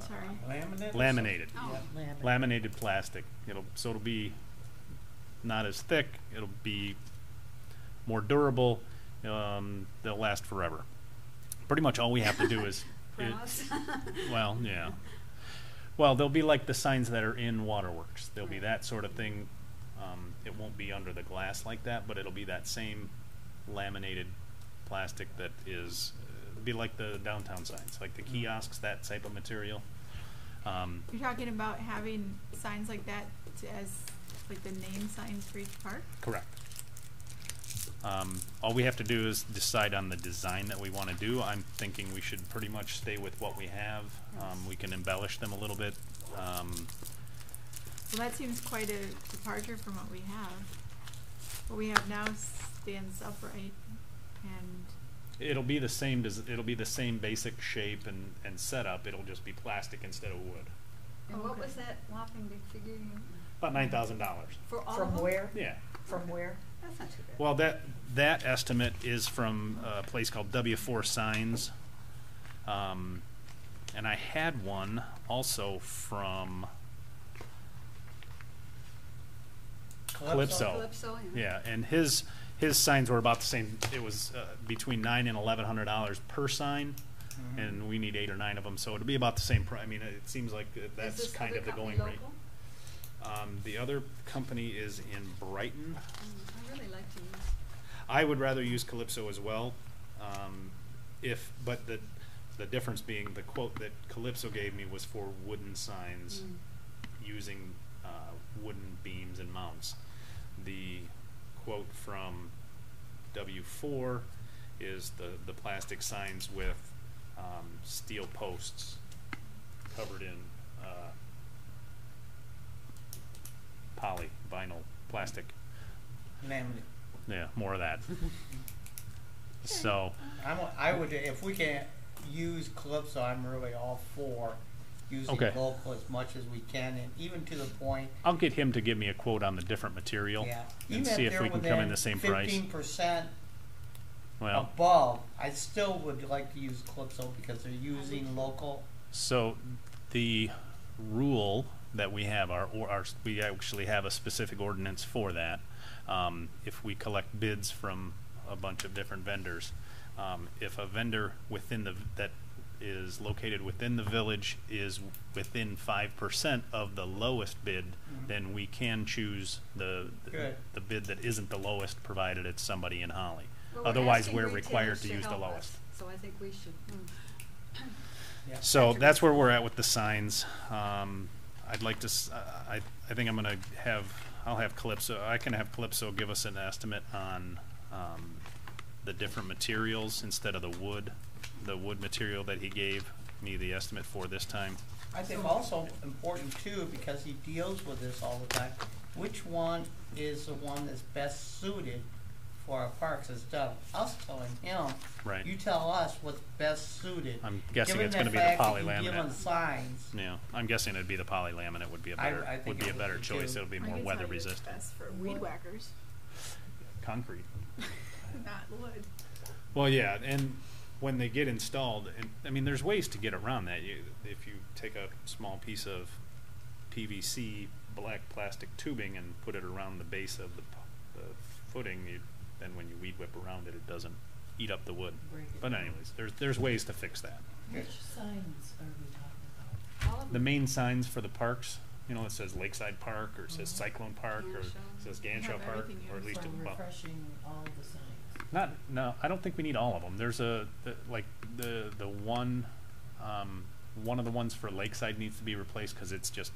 Sorry. Laminate? Laminated. Oh. Laminated plastic. It'll be not as thick. It'll be more durable. They'll last forever. Pretty much all we have to do is Promise? well, yeah. Well, they'll be like the signs that are in waterworks. They'll be Right. that sort of thing. It won't be under the glass like that, but it'll be that same laminated plastic that is. It'll be like the downtown signs, like the kiosks, that type of material. You're talking about having signs like that as like the name signs for each park? Correct. All we have to do is decide on the design that we want to do. I'm thinking we should pretty much stay with what we have. We can embellish them a little bit. Well, that seems quite a departure from what we have. What we have now stands upright and It'll be the same. It'll be the same basic shape and setup. It'll just be plastic instead of wood. And what Okay. was that whopping big figure you, About $9,000. for all of From them? where? Yeah. From where? That's not too bad. Well, that estimate is from a place called W4 Signs, and I had one also from Calypso. Calypso, Yeah, and his signs were about the same. It was between $900 and $1,100 per sign, and we need 8 or 9 of them, so it'll be about the same price. I mean, it seems like Is that's this kind other of the company going rate. local? The other company is in Brighton. I really like to use. I would rather use Calypso as well, but the difference being the quote that Calypso gave me was for wooden signs using wooden beams and mounts. The quote from W4 is the plastic signs with steel posts covered in vinyl plastic. Laminate. Yeah, more of that. So, I would, if we can use Calypso, I'm really all for using Okay. local as much as we can, and even to the point, I'll get him to give me a quote on the different material yeah, and even see if if they're we can come in within the same price. 15% Well, above, I still would like to use Calypso because they're using local. so the rule that we have, we actually have a specific ordinance for that. If we collect bids from a bunch of different vendors, if a vendor that is located within the village is within 5% of the lowest bid, then we can choose the Good. bid that isn't the lowest, provided it's somebody in Holly. Well, we're Otherwise, asking we're retailers required to use the help us, lowest. So I think we should. Yeah. So that's where we're at with the signs. I'd like to. I think I'm gonna I'll have Calypso. I can have Calypso give us an estimate on the different materials instead of the wood material that he gave me the estimate for this time. I think also important too, because he deals with this all the time, which one is the one that's best suited for our parks instead of us telling him. Right. You tell us what's best suited. I'm guessing Given it's gonna be the fact that poly you give laminate. them signs. Yeah, I'm guessing it'd be the poly laminate would be a I better think would be it a would better be choice. too. It'll be I more can weather tell you it's resistant. best for weed whackers, Concrete. not wood. Well, yeah, and when they get installed, and I mean, there's ways to get around that. If you take a small piece of PVC black plastic tubing and put it around the base of the footing, then when you weed whip around it, it doesn't eat up the wood. Break it. But anyways, there's ways to fix that. Good. Which signs are we talking about? All of The them. main signs for the parks, it says Lakeside Park, or it says Cyclone Park, or it Ganshaw. says We Ganshaw have Park, everything or at least For well, refreshing all the signs. no, I don't think we need all of them. There's the one of the ones for Lakeside needs to be replaced because it's just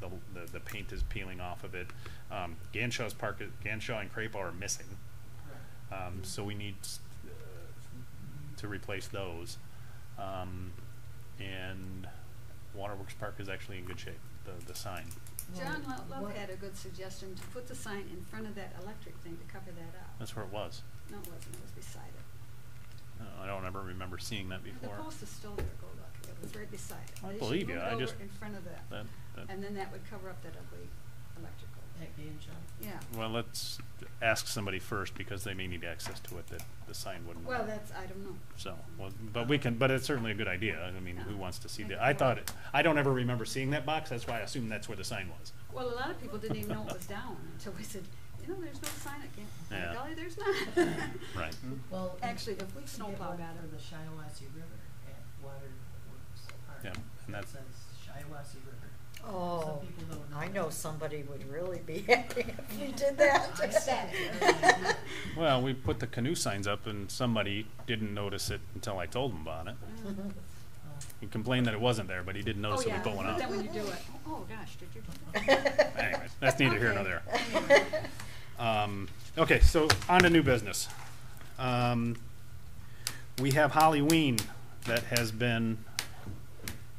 the paint is peeling off of it. Ganshaw and Crapo are missing, so we need to replace those. And Waterworks Park is actually in good shape. The sign. John Love What- had a good suggestion to put the sign in front of that electric thing to cover that up. That's where it was. No, it wasn't, it was beside it. I don't ever remember seeing that The before. post is still there, go look, it was right beside it. I They should believe move you, it I over just- in front of that. That And then that would cover up that ugly electrical. That game show. Yeah. Well, let's ask somebody first because they may need access to it that the sign wouldn't. Well, allow. that's, I don't know. So, well, but we can, but it's certainly a good idea. I mean, who wants to see that? I thought, I don't ever remember seeing that box. That's why I assumed that's where the sign was. Well, a lot of people didn't even know it was down until we said, you know, there's no sign again. Yeah. Golly, there's not. Right. Well, Actually, the we snowplow get one got for it. the Shiawassee River at Waterworks Park. Yeah, and That that's- says Shiawassee River. Oh, Some people don't know. I know somebody would really be happy if you did that. I said it. Well, we put the canoe signs up and somebody didn't notice it until I told him about it. He complained that it wasn't there, but he didn't notice Oh, that yeah, we put one but up. then when you do it, oh gosh, did you do that? Anyways, that's neither here nor Okay. there. Okay, so on to new business. We have Halloween that has been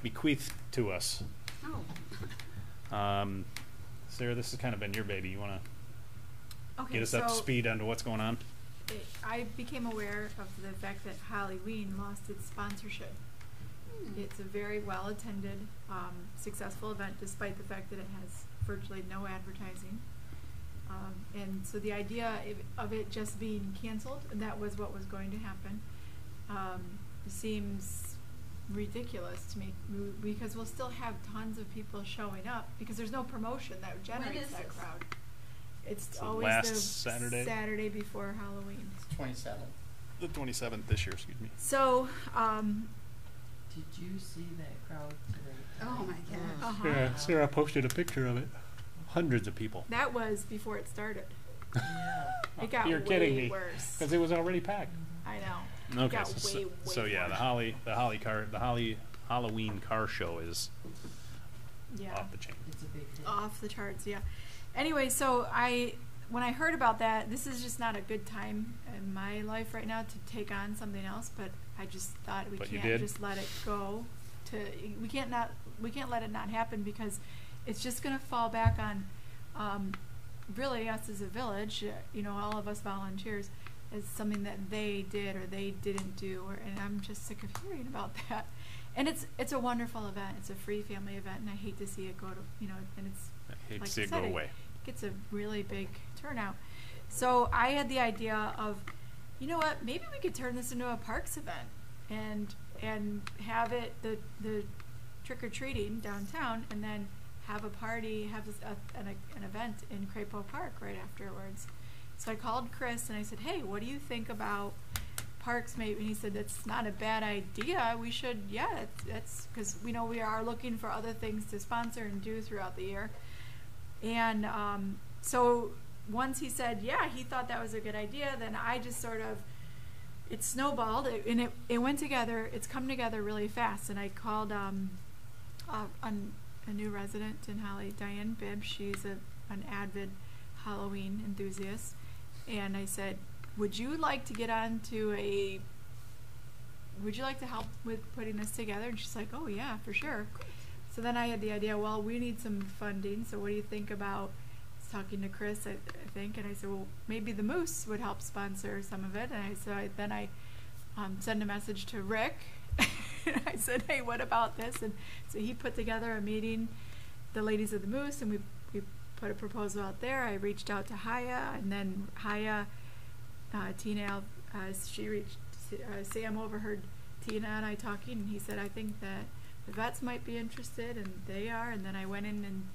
bequeathed to us. Oh, Sarah, this has kind of been your baby. You want to Okay, get us up to speed on to what's going on? I became aware of the fact that Halloween lost its sponsorship. It's a very well attended, successful event, despite the fact that it has virtually no advertising. And so the idea of it just being canceled, and that was what was going to happen, seems ridiculous to me, because we'll still have tons of people showing up because there's no promotion that generates is that this? crowd. It's So always last the Saturday? Saturday before Halloween. 27. The 27th this year, excuse me. So, Did you see that crowd today? oh my gosh. uh-huh. Yeah, Sarah posted a picture of it. Hundreds of people. That was before it started. Yeah. It got You're way kidding me. worse. Because it was already packed. I know. Okay, It got so, way, so way yeah, worse. the Halloween car show is Yeah. off the chain. It's a big hit. Off the charts, yeah. Anyway, so when I heard about that, this is just not a good time in my life right now to take on something else, but I just thought we But you can't did? just let it go we can't let it not happen, because it's just going to fall back on really us as a village, all of us volunteers, as something that they did or they didn't do, and I'm just sick of hearing about that. And it's a wonderful event. It's a free family event, and I hate to see it go to, and it's, I hate like to see I it said, go away. It gets a really big turnout. So I had the idea of, you know what, maybe we could turn this into a parks event and have it the trick-or-treating downtown, and then have a party, have an event in Crapo Park right afterwards. So I called Chris and I said, hey, what do you think about parks maybe? And he said, that's not a bad idea. We should, that's because we are looking for other things to sponsor and do throughout the year. And so once he said, yeah, he thought that was a good idea, then I just sort of, it snowballed, and it went together. It's come together really fast. And I called a new resident in Holly, Diane Bibb. She's an avid Halloween enthusiast. And I said, would you like to help with putting this together? And she's like, oh yeah, for sure. So then I had the idea, well, we need some funding, so what do you think about, I was talking to Chris, I think, and I said, well, maybe the Moose would help sponsor some of it. And then I sent a message to Rick. I said, hey, what about this? And so he put together a meeting, the ladies of the Moose, and we put a proposal out there. I reached out to Haya, and then Haya, Tina, she reached, Sam overheard Tina and I talking, and he said, I think that the vets might be interested, and they are. And then I went in, and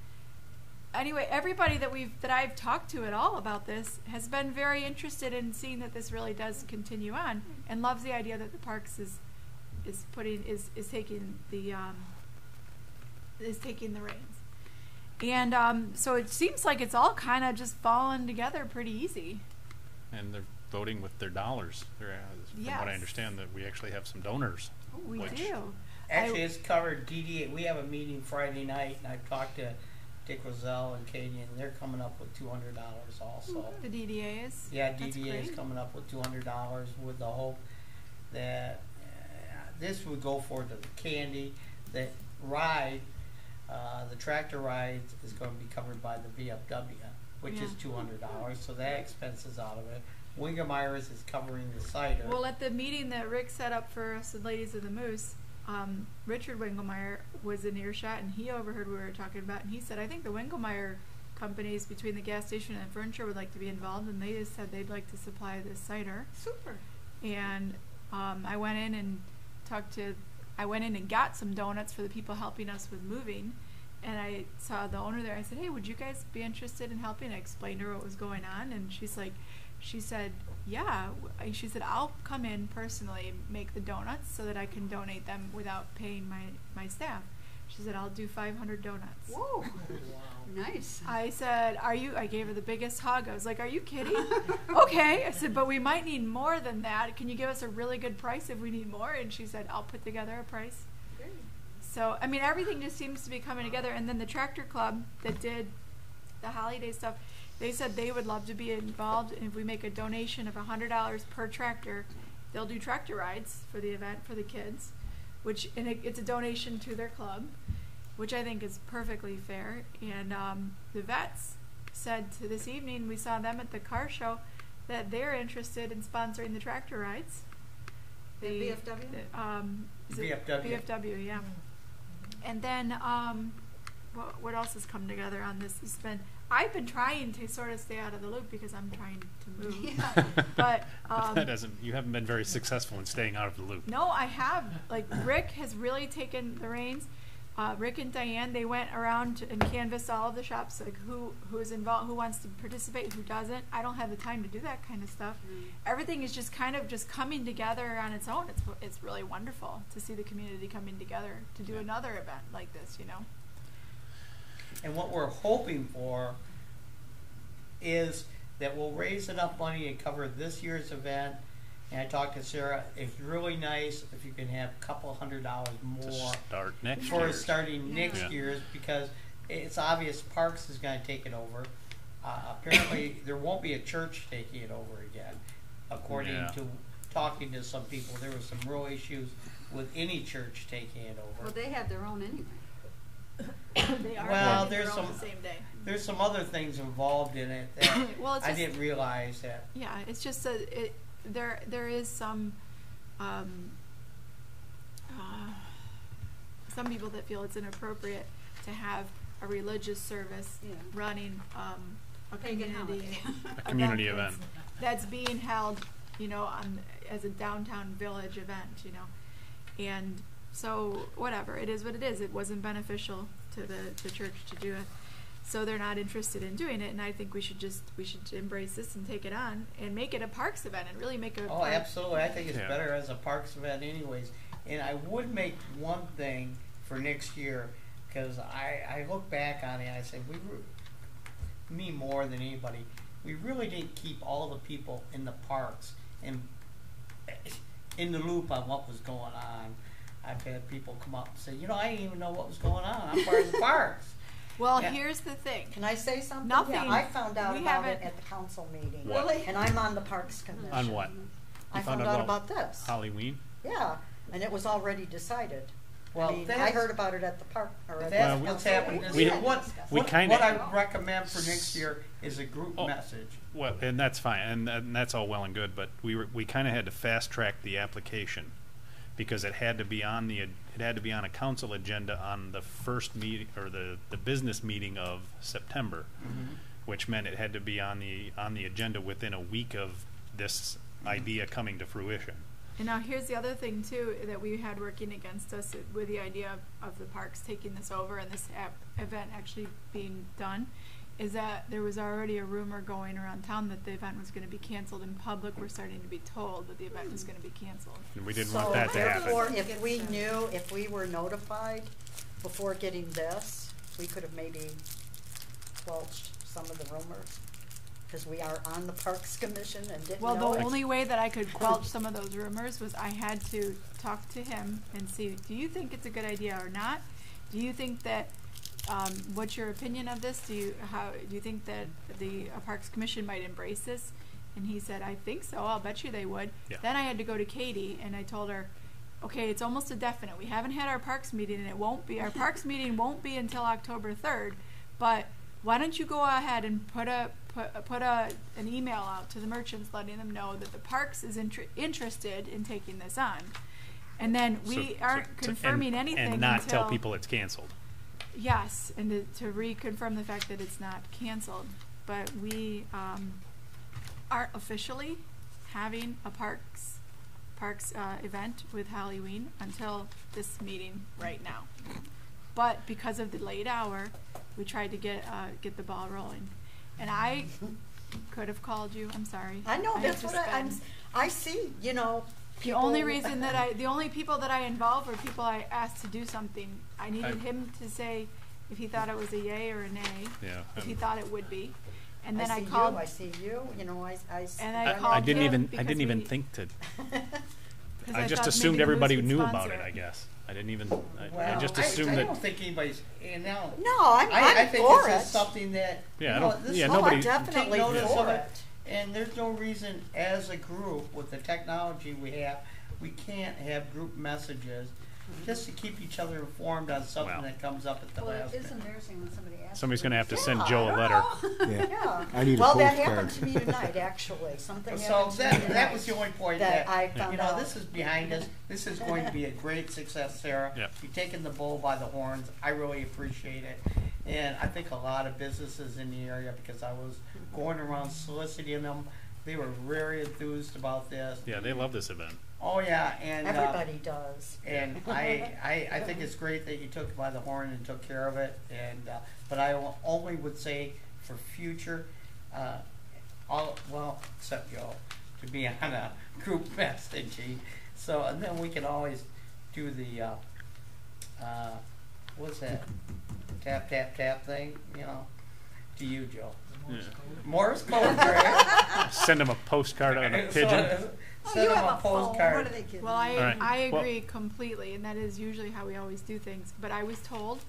anyway, everybody that I've talked to at all about this has been very interested in seeing that this really does continue on, and loves the idea that the parks is taking the reins. And so it seems like it's all kind of just falling together pretty easy. And they're voting with their dollars. From what I Yes. understand, that we actually have some donors. We Which- do. Actually, it's covered DDA. We have a meeting Friday night, and I've talked to Dick Roselle and Katie, and they're coming up with $200 also. The DDA is. Yeah, That's DDA is great. coming up with $200 with the hope that this would go for the candy. The ride, the tractor ride is going to be covered by the VFW, which is Yeah. $200, so that expense is out of it. Wingermeyer's is covering the cider. Well, at the meeting that Rick set up for us, the ladies of the Moose, Richard Winkelmeyer was in earshot, and he overheard what we were talking about, and he said, I think the Winkelmeyer companies between the gas station and furniture would like to be involved, and they just said they'd like to supply this cider. Super. And I went in and got some donuts for the people helping us with moving, and I saw the owner there. I said, hey, would you guys be interested in helping? I explained to her what was going on, and she said, yeah. She said, I'll come in personally and make the donuts so that I can donate them without paying my staff. She said, I'll do 500 donuts. Whoa. Nice. I said, I gave her the biggest hug. I was like, are you kidding? Okay. I said, but we might need more than that. Can you give us a really good price if we need more? And she said, I'll put together a price. Great. So, I mean, everything just seems to be coming together. And then the tractor club that did the holiday stuff, they said they would love to be involved. And if we make a donation of $100 per tractor, they'll do tractor rides for the event for the kids, it's a donation to their club, which I think is perfectly fair. And the vets said to this evening, we saw them at the car show, that they're interested in sponsoring the tractor rides. The VFW? Is it VFW. VFW, yeah. And then what else has come together on this? I've been trying to sort of stay out of the loop because I'm trying to move. Yeah. But you haven't been very successful in staying out of the loop. no, I have. Like, Rick has really taken the reins. Rick and Diane, they went around and canvassed all of the shops, like who's involved, who wants to participate, who doesn't. I don't have the time to do that kind of stuff. Everything is just kind of just coming together on its own. It's really wonderful to see the community coming together to do another event like this, you know. And what we're hoping for is that we'll raise enough money to cover this year's event. And I talked to Sarah, it's really nice if you can have a couple $100 more To start next for year. starting next Yeah. year's, because it's obvious Parks is going to take it over. Apparently, there won't be a church taking it over again, according Yeah. to talking to some people. There were some real issues with any church taking it over. Well, they have their own anyway. They are Well, having there's their own some- the same day. There's some other things involved in it that Well, it's I just- didn't realize that. Yeah, it's just there is some people that feel it's inappropriate to have a religious service Yeah. running a Pagan community holiday. A community event. that's being held, you know, as a downtown village event, you know, and so whatever, it is what it is. It wasn't beneficial to the church to do it. So they're not interested in doing it, and I think we should embrace this and take it on and make it a Parks event and really make it a Oh, park. absolutely. I think it's Yeah. better as a Parks event anyways. And I would make one thing for next year, because I look back on it and I say, me more than anybody, we really didn't keep all the people in the parks and in the loop on what was going on. I've had people come up and say, I didn't even know what was going on. I'm part of the parks. Well, Yeah. here's the thing. Can I say something? Nothing. Yeah, I found out We about it haven't- at the council meeting. What? Really? And I'm on the Parks Commission. On what? I You found out about this. Halloween? Yeah, and it was already decided. Well, I mean, I that's- heard about it at the park, or at the That's Well, what's council happening. meeting. we- What kinda- I recommend for next year is a group Oh. message. Well, and that's fine, and that's all well and good, but we kind of had to fast track the application because it had to be on a council agenda on the first meeting or the business meeting of September, which meant it had to be on the agenda within a week of this idea coming to fruition. And now here's the other thing too that we had working against us with the idea of the parks taking this over and this event actually being done, is that there was already a rumor going around town that the event was going to be canceled. In public, we're starting to be told that the event was going to be canceled. And we didn't So want that to therefore, happen. if we were notified before getting this, we could have maybe squelched some of the rumors, because we are on the Parks Commission and didn't Well, know the it. only way that I could quelch some of those rumors was I had to talk to him and see, do you think it's a good idea or not? Do you think that, what's your opinion of this? Do you think that the Parks Commission might embrace this? And he said, I think so. I'll bet you they would. Yeah. Then I had to go to Katie and I told her, okay, it's almost a definite. We haven't had our Parks meeting and our Parks meeting won't be until October 3rd, but why don't you go ahead and put an email out to the merchants letting them know that the Parks is interested in taking this on. And then So- we so- aren't so- confirming and, anything and not until tell people it's canceled. yes, and to reconfirm the fact that it's not canceled. But we aren't officially having a parks event with Halloween until this meeting right now. But because of the late hour, we tried to get the ball rolling. And I could have called you. I'm sorry. I know, have that's just what I been- see, you know. The only people- reason that the only people that I involved were people I asked to do something. I needed him to say if he thought it was a yay or a nay. Yeah. If he thought it would be. And then I see called. I see you, you know, I And I called didn't him even. I because didn't even we- think to. 'cause I just thought assumed maybe everybody Moose would knew about sponsor it. I guess. I didn't even. I Well, just assumed I that. don't think anybody's, you know. No, I'm I think for this it. is something that, Yeah, you I know, don't- this yeah, is No, nobody- I'm definitely take notice for of it. And there's no reason as a group with the technology we have, we can't have group messages just to keep each other informed on something Well. that comes up at the Well, last it is minute. embarrassing when somebody asks. Somebody's you. going to have to send Yeah, Joe a I letter. Yeah. Yeah. I need a Well, that postcard. happened to me tonight, actually. Something So happened to me that tonight was the only point that that, I found you know, out. this is behind us. This is going to be a great success, Sarah. Yep. You've taken the bull by the horns. I really appreciate it. And I think a lot of businesses in the area, because I was going around soliciting them, they were very enthused about this. Yeah, they love this event. Oh, yeah, and Everybody does. and I think it's great that you took it by the horn and took care of it. And but I only would say for future, well, except Joe, to be on a group messaging. So and then we can always do the what's that tap tap tap thing, you know, to you, Joe. Yeah. Morse code, right? Send them a postcard on a pigeon. Oh, Send you them have a a phone. postcard. What are they kidding? Well, I All right. I Well- agree completely, and that is usually how we always do things. But I was told,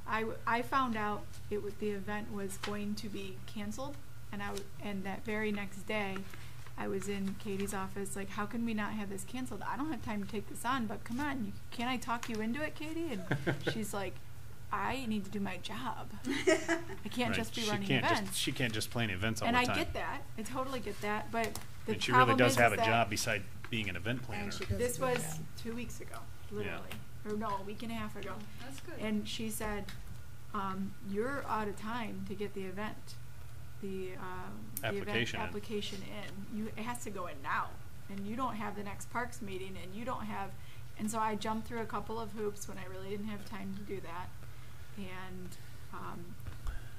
I found out the event was going to be canceled, and that very next day, I was in Katie's office like, how can we not have this canceled? I don't have time to take this on, but come on, can I talk you into it, Katie? And she's like, I need to do my job. I can't Right. just be She running can't events. Just, she can't just plan events all And the I time. get that. I totally get that. But the And she really problem does is have a that job beside being an event planner. And she does this do was that. 2 weeks ago, literally. Or no, a week and a half ago. That's good. And she said, you're out of time to get the event. The Application in. event application in. It has to go in now. And you don't have the next parks meeting, and you don't have, and so I jumped through a couple of hoops when I really didn't have time to do that.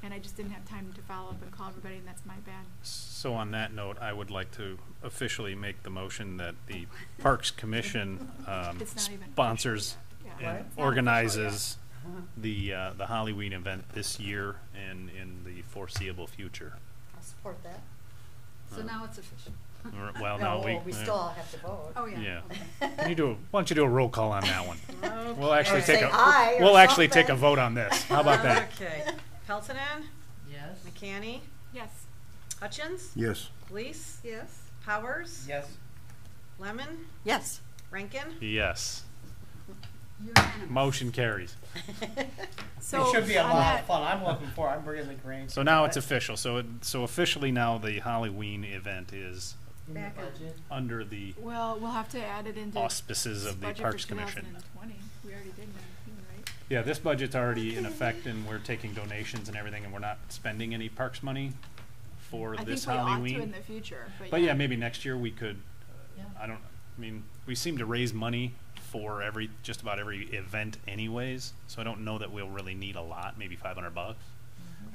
And I just didn't have time to follow up and call everybody, and that's my bad. So on that note, I would like to officially make the motion that the Parks Commission It's not even sponsors official yet. Yeah. and It's not official organizes Uh-huh. the Halloween event this year and in the foreseeable future. I'll support that. So now it's official. Well, No, no, we still all have to vote. Oh, yeah. Yeah. Can you do? Why don't you do a roll call on that one? We'll actually Or take say a. aye or We'll actually take a something. vote on this. How about that? Okay. Peltonen, Yes. McCanny, Yes. Hutchins, Yes. Lease, Yes? Powers, Yes. Lemon, Yes. Rankin. Yes. Unanimous. Motion carries. So it should be a on lot that- of fun. I'm bringing the grain. So now it's official. So officially now the Halloween event is In the Back on. budget. under the Well, we'll have to add it into auspices of the budget Parks for Commission. 2020. We already did 19, right? Yeah, this budget's already in effect, and we're taking donations and everything, and we're not spending any parks money for I this think we ought Halloween. to in the future, But yeah, maybe next year we could. Yeah. I mean, we seem to raise money for just about every event, anyways. So I don't know that we'll really need a lot. Maybe $500.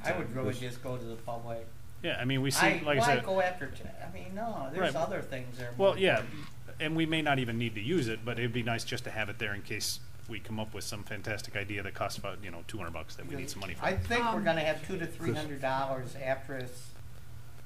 I would really just go to the public. Yeah, I mean, we see, like I why said. go after? I mean, no. There's Right. other things there. Well, yeah, and we may not even need to use it, but it'd be nice just to have it there in case we come up with some fantastic idea that costs about $200 that we need some money for. I think we're Um, gonna have $200 to $300 after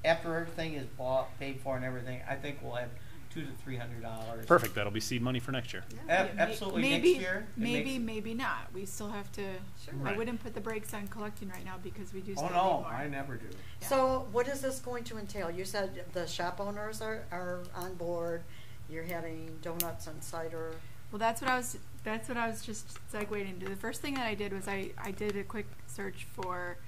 everything is bought, paid for, and everything. I think we'll have $200 to $300. Perfect. That'll be seed money for next year. Yeah. Yeah, Absolutely. Maybe, next year. it maybe, makes- maybe not. We still have to. Sure. I Right. wouldn't put the brakes on collecting right now because we do still Oh need no, more. I never do. Yeah. So what is this going to entail? You said the shop owners are on board. You're having donuts and cider. Well, that's what I was just segueing into. The first thing that I did was I did a quick search for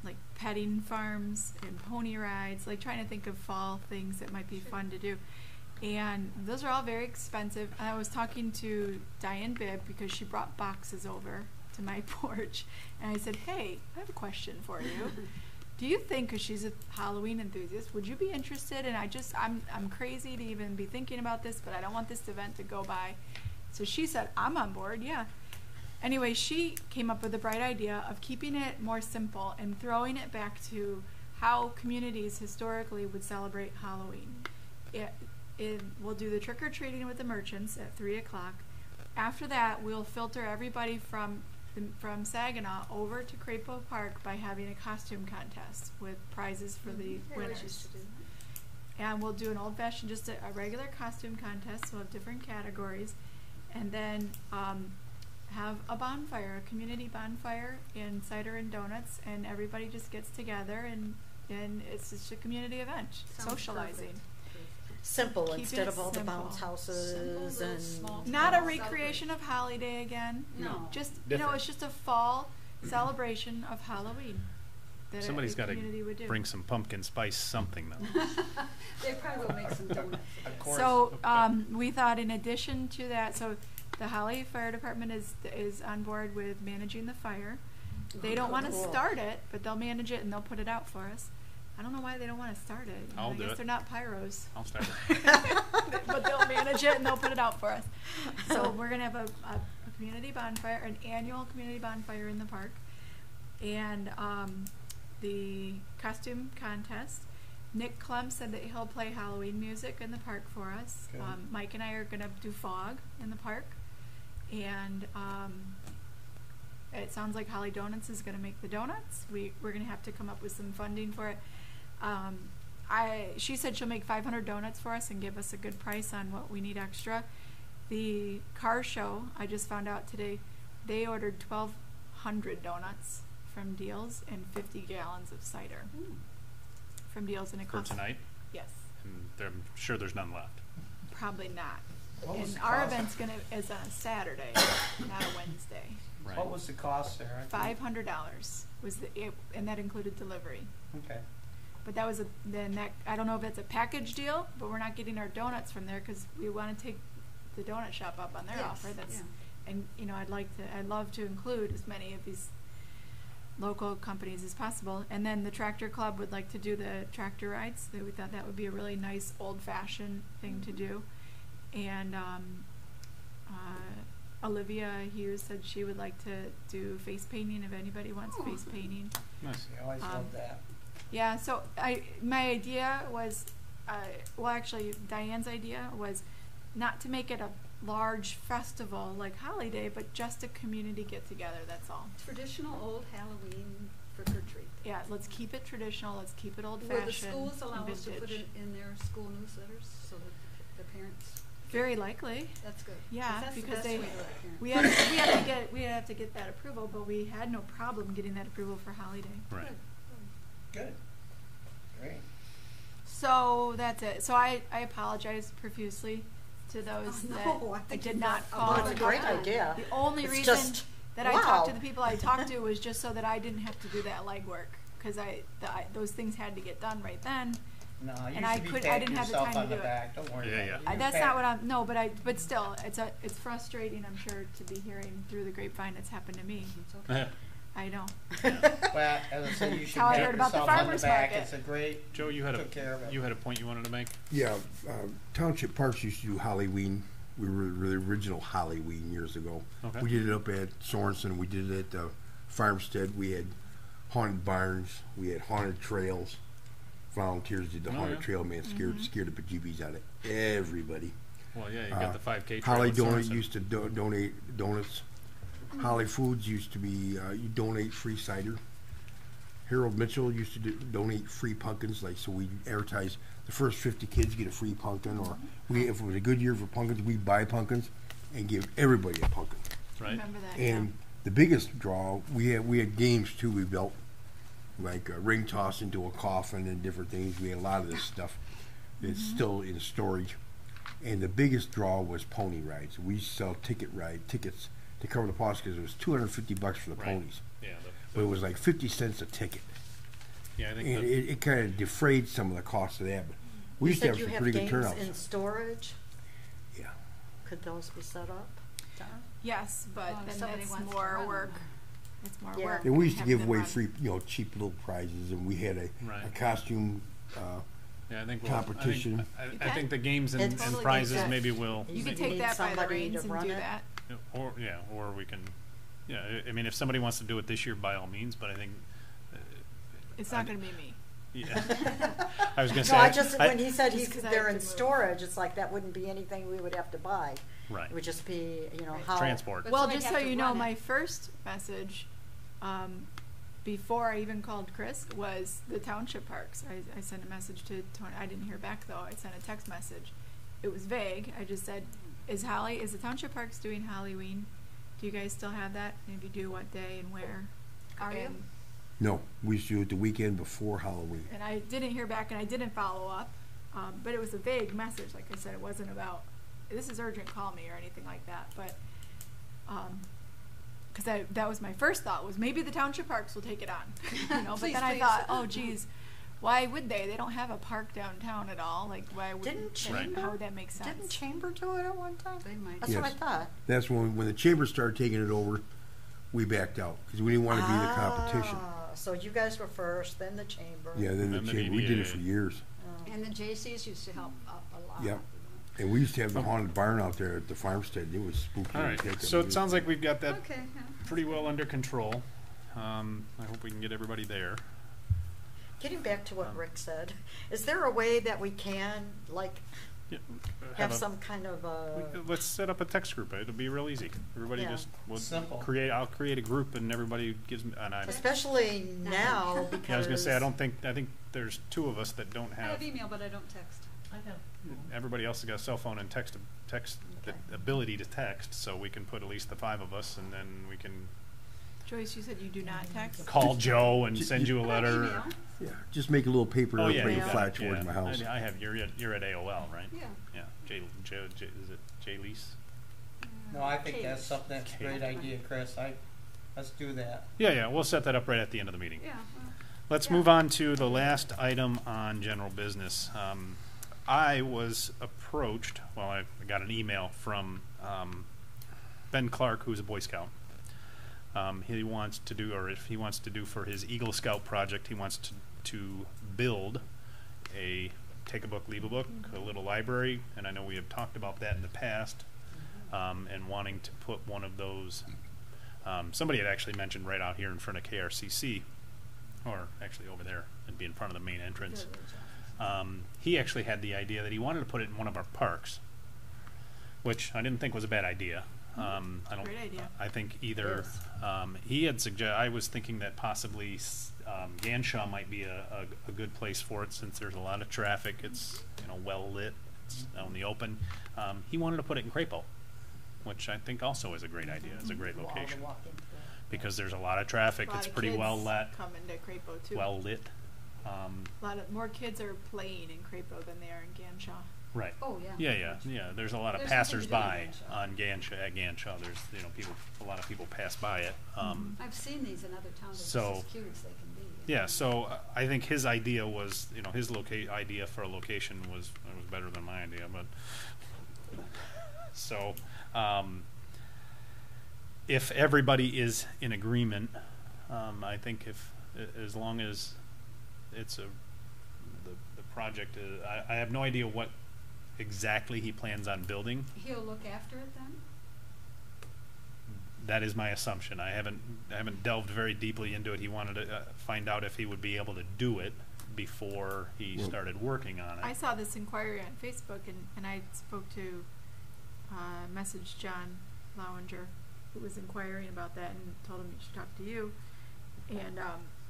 like petting farms and pony rides, like trying to think of fall things that might be fun to do. And those are all very expensive. And I was talking to Diane Bibb because she brought boxes over to my porch. And I said, hey, I have a question for you. Do you think, because she's a Halloween enthusiast, would you be interested? And I'm crazy to even be thinking about this, but I don't want this event to go by. So she said, I'm on board, yeah. Anyway, she came up with a bright idea of keeping it more simple and throwing it back to how communities historically would celebrate Halloween. We'll do the trick-or-treating with the merchants at 3 o'clock. After that, we'll filter everybody from Saginaw over to Crapo Park by having a costume contest with prizes for the winners. And we'll do an old-fashioned, just a regular costume contest. We'll have different categories. And then have a bonfire, a community bonfire, and cider and donuts, and everybody just gets together, and it's just a community event, Sounds socializing. perfect. Simple Keep instead it of all the simple. bounce houses Simple, and small Not a town recreation of Holiday again. No. Just Different. it's just a fall celebration of Halloween. That Somebody's a got community would to do. bring some pumpkin spice something though. They probably will make some donuts. Of course. So we thought, in addition to that, so the Holly Fire Department is on board with managing the fire. They don't want to Cool. start it, but they'll manage it and they'll put it out for us. I don't know why they don't want to start it. I'll I do guess it. they're not pyros. I'll start. But they'll manage it and they'll put it out for us. So we're gonna have a community bonfire, an annual community bonfire in the park, and the costume contest. Nick Clem said that he'll play Halloween music in the park for us. Good. Mike and I are gonna do fog in the park, and it sounds like Holly Donuts is gonna make the donuts. We're gonna have to come up with some funding for it. She said she'll make 500 donuts for us and give us a good price on what we need extra. The car show, I just found out today, they ordered 1,200 donuts from Deals and 50 gallons of cider from Deals, and it For costs tonight, Yes, and I'm sure there's none left. probably not. What was And the our cost? event's is on a Saturday, not a Wednesday. Right. What was the cost, Sarah? $500 was and that included delivery. Okay. But that was I don't know if that's a package deal, but we're not getting our donuts from there because we want to take the donut shop up on their Yes, offer. That's, yeah. and I'd love to include as many of these local companies as possible. And then the tractor club would like to do the tractor rides. We thought that would be a really nice old-fashioned thing to do. And Olivia Hughes said she would like to do face painting if anybody wants face painting. Nice. I always love that. Yeah, so my idea was, actually Diane's idea was not to make it a large festival like Holiday, but just a community get together, that's all. Traditional old Halloween trick or treat. Yeah, let's keep it traditional, let's keep it old Will the fashioned schools allow us to put vintage. it in their school newsletters so that the parents, Very likely. that's good. 'Cause Yeah, that's the because best way to let parents. we have to get that approval, but we had no problem getting that approval for Holiday. Right. Good. Great. So that's it. So I apologize profusely to those Oh, no, that I I think did you've not got a call. lot Well, of it's a great Yeah. idea. The only It's reason just, that I talked to wow. the people I talked to was just so that I didn't have to do that legwork, because those things had to get done right then. No, you And I should be couldn't- I patting didn't have the yourself time to on the do it. back. Don't worry Yeah, about yeah. it. You can That's pat- not what I'm. No, but still, it's frustrating. I'm sure to be hearing through the grapevine it's happened to me. It's okay. I know. Well, as I said, you should How I pat heard about the yourself on the farmer's back. market. It's a great. Joe, you had took care of it. a point you wanted to make. Yeah, Township Parks used to do Halloween. We were the original Halloween years ago. Okay. We did it up at Sorensen. We did it at Farmstead. We had haunted barns. We had haunted trails. Volunteers did the Oh, haunted yeah. trail. Man, scared the bejeebies out of everybody. Well, yeah, you got the 5K. Holly trail at Donut Sorensen. used to donate donuts. Holly Foods used to be you donate free cider. Harold Mitchell used to donate free pumpkins. Like, so we advertise the first 50 kids get a free pumpkin, or if it was a good year for pumpkins, we buy pumpkins and give everybody a pumpkin. Right. Remember that? And the biggest draw, we had games too. We built like a ring toss into a coffin and different things. We had a lot of this stuff. It's still in storage. And the biggest draw was pony rides. We sell tickets to cover the cost because it was $250 for the Right. ponies, Yeah. but it was like 50 cents a ticket. Yeah, I think And it kind of defrayed some of the cost of that. But We You used to said have you some have pretty good games turnouts. in storage. Yeah. Could those be set up? Don? Yes, but Well, if then somebody that's wants to more run work. them. It's more Yeah. work. And we used to having give them away run. free, cheap little prizes, and we had a Right. costume. Yeah, I think Competition. I think the games and, It totally prizes makes maybe sense. will, You You could need take that by the somebody to reins and run do it? that. or we can, yeah. I mean, if somebody wants to do it this year, by all means. But I think, It's I- not going to be me. yeah. I was gonna No, say. I just, when he said Just 'cause I they're have in to move. storage, it's like that wouldn't be anything we would have to buy. Right. It would just be, Right. how. Transport. But Well, somebody'd just have so to you know, run it. my first message, before I even called Chris, was the township parks. I sent a message to Tony. I didn't hear back though. I sent a text message. It was vague. I just said, is the township parks doing Halloween? Do you guys still have that? And if you do, what day and where? Are you? And- No, we used to do it the weekend before Halloween. And I didn't hear back, and I didn't follow up. But it was a vague message. Like I said, it wasn't about, this is urgent, call me, or anything like that. But, because that was my first thought, was maybe the township parks will take it on. But Please, then I please. thought, oh, geez, why would they? They don't have a park downtown at all. Like, why would, Didn't Right. Chamber? how would that make sense? Didn't Chamber do it at one time? They might. That's what I Yes. thought. That's when the chamber started taking it over, we backed out because we didn't want to be the competition. So you guys were first, then the Chamber. Yeah, then the And the chamber. We did it BDA. for years, Oh. And the J.C.'s used to help a lot. Yep. and we used to have the haunted barn out there at the farmstead. It was spooky. All right. as heck. So it sounds like we've got that Okay, yeah. pretty well under control. I hope we can get everybody there. Getting back to what Rick said, is there a way that we can, like, Yeah, have a- some kind of Let's set up a text group. It'll be real easy. Everybody Yeah. just will Simple. I'll create a group, and everybody gives me. And especially now because. yeah, I was gonna say I think there's two of us that don't I have. have email, but I don't text. I have. Everybody else has got a cell phone and text Okay. the ability to text, so we can put at least the five of us, and then we can Joyce, you said you do not text? call Joe and send you a I have letter. email. Yeah, just make a little paper Oh and yeah, put you it got flat it, towards yeah. my house. I have you're at AOL, right? Yeah. Yeah. Is it J Lease? No, I think that's Kate. something that's a great idea, Chris. Let's do that. Yeah. We'll set that up right at the end of the meeting. Yeah. Well, Let's Yeah. move on to the last item on general business. I was approached, I got an email from Ben Clark, who's a Boy Scout. He wants to do, or if he wants to do for his Eagle Scout project, he wants to build a take a book, leave a book, a little library, and I know we have talked about that in the past, and wanting to put one of those. Somebody had actually mentioned right out here in front of KRCC, or actually over there, it'd be in front of the main entrance. He actually had the idea that he wanted to put it in one of our parks, which I didn't think was a bad idea. I don't. Great idea. I think either he had I was thinking that possibly Ganshaw might be a good place for it, since there's a lot of traffic. It's well lit. It's out in the open. He wanted to put it in Crapo, which I think also is a great idea. It's a great all the location walking through. because there's a lot of traffic. A lot It's of pretty kids well lit. Coming to Crapo too. Well lit. A lot of more kids are playing in Crapo than they are in Ganshaw. Right. Oh, yeah. Yeah. There's a lot of There's something to do in passers-by Ganshaw. on Ganshaw. There's a lot of people pass by it. I've seen these in other towns. They're So- just as cute as they can be. Yeah, so I think his idea was, his idea for a location was better than my idea, but so if everybody is in agreement, I think as long as it's the project is, I have no idea what exactly he plans on building. He'll look after it then? That is my assumption. I haven't delved very deeply into it. He wanted to find out if he would be able to do it before he Well- started working on it. I saw this inquiry on Facebook, and I spoke to, messaged John Lowinger, who was inquiring about that, and told him he should talk to you. And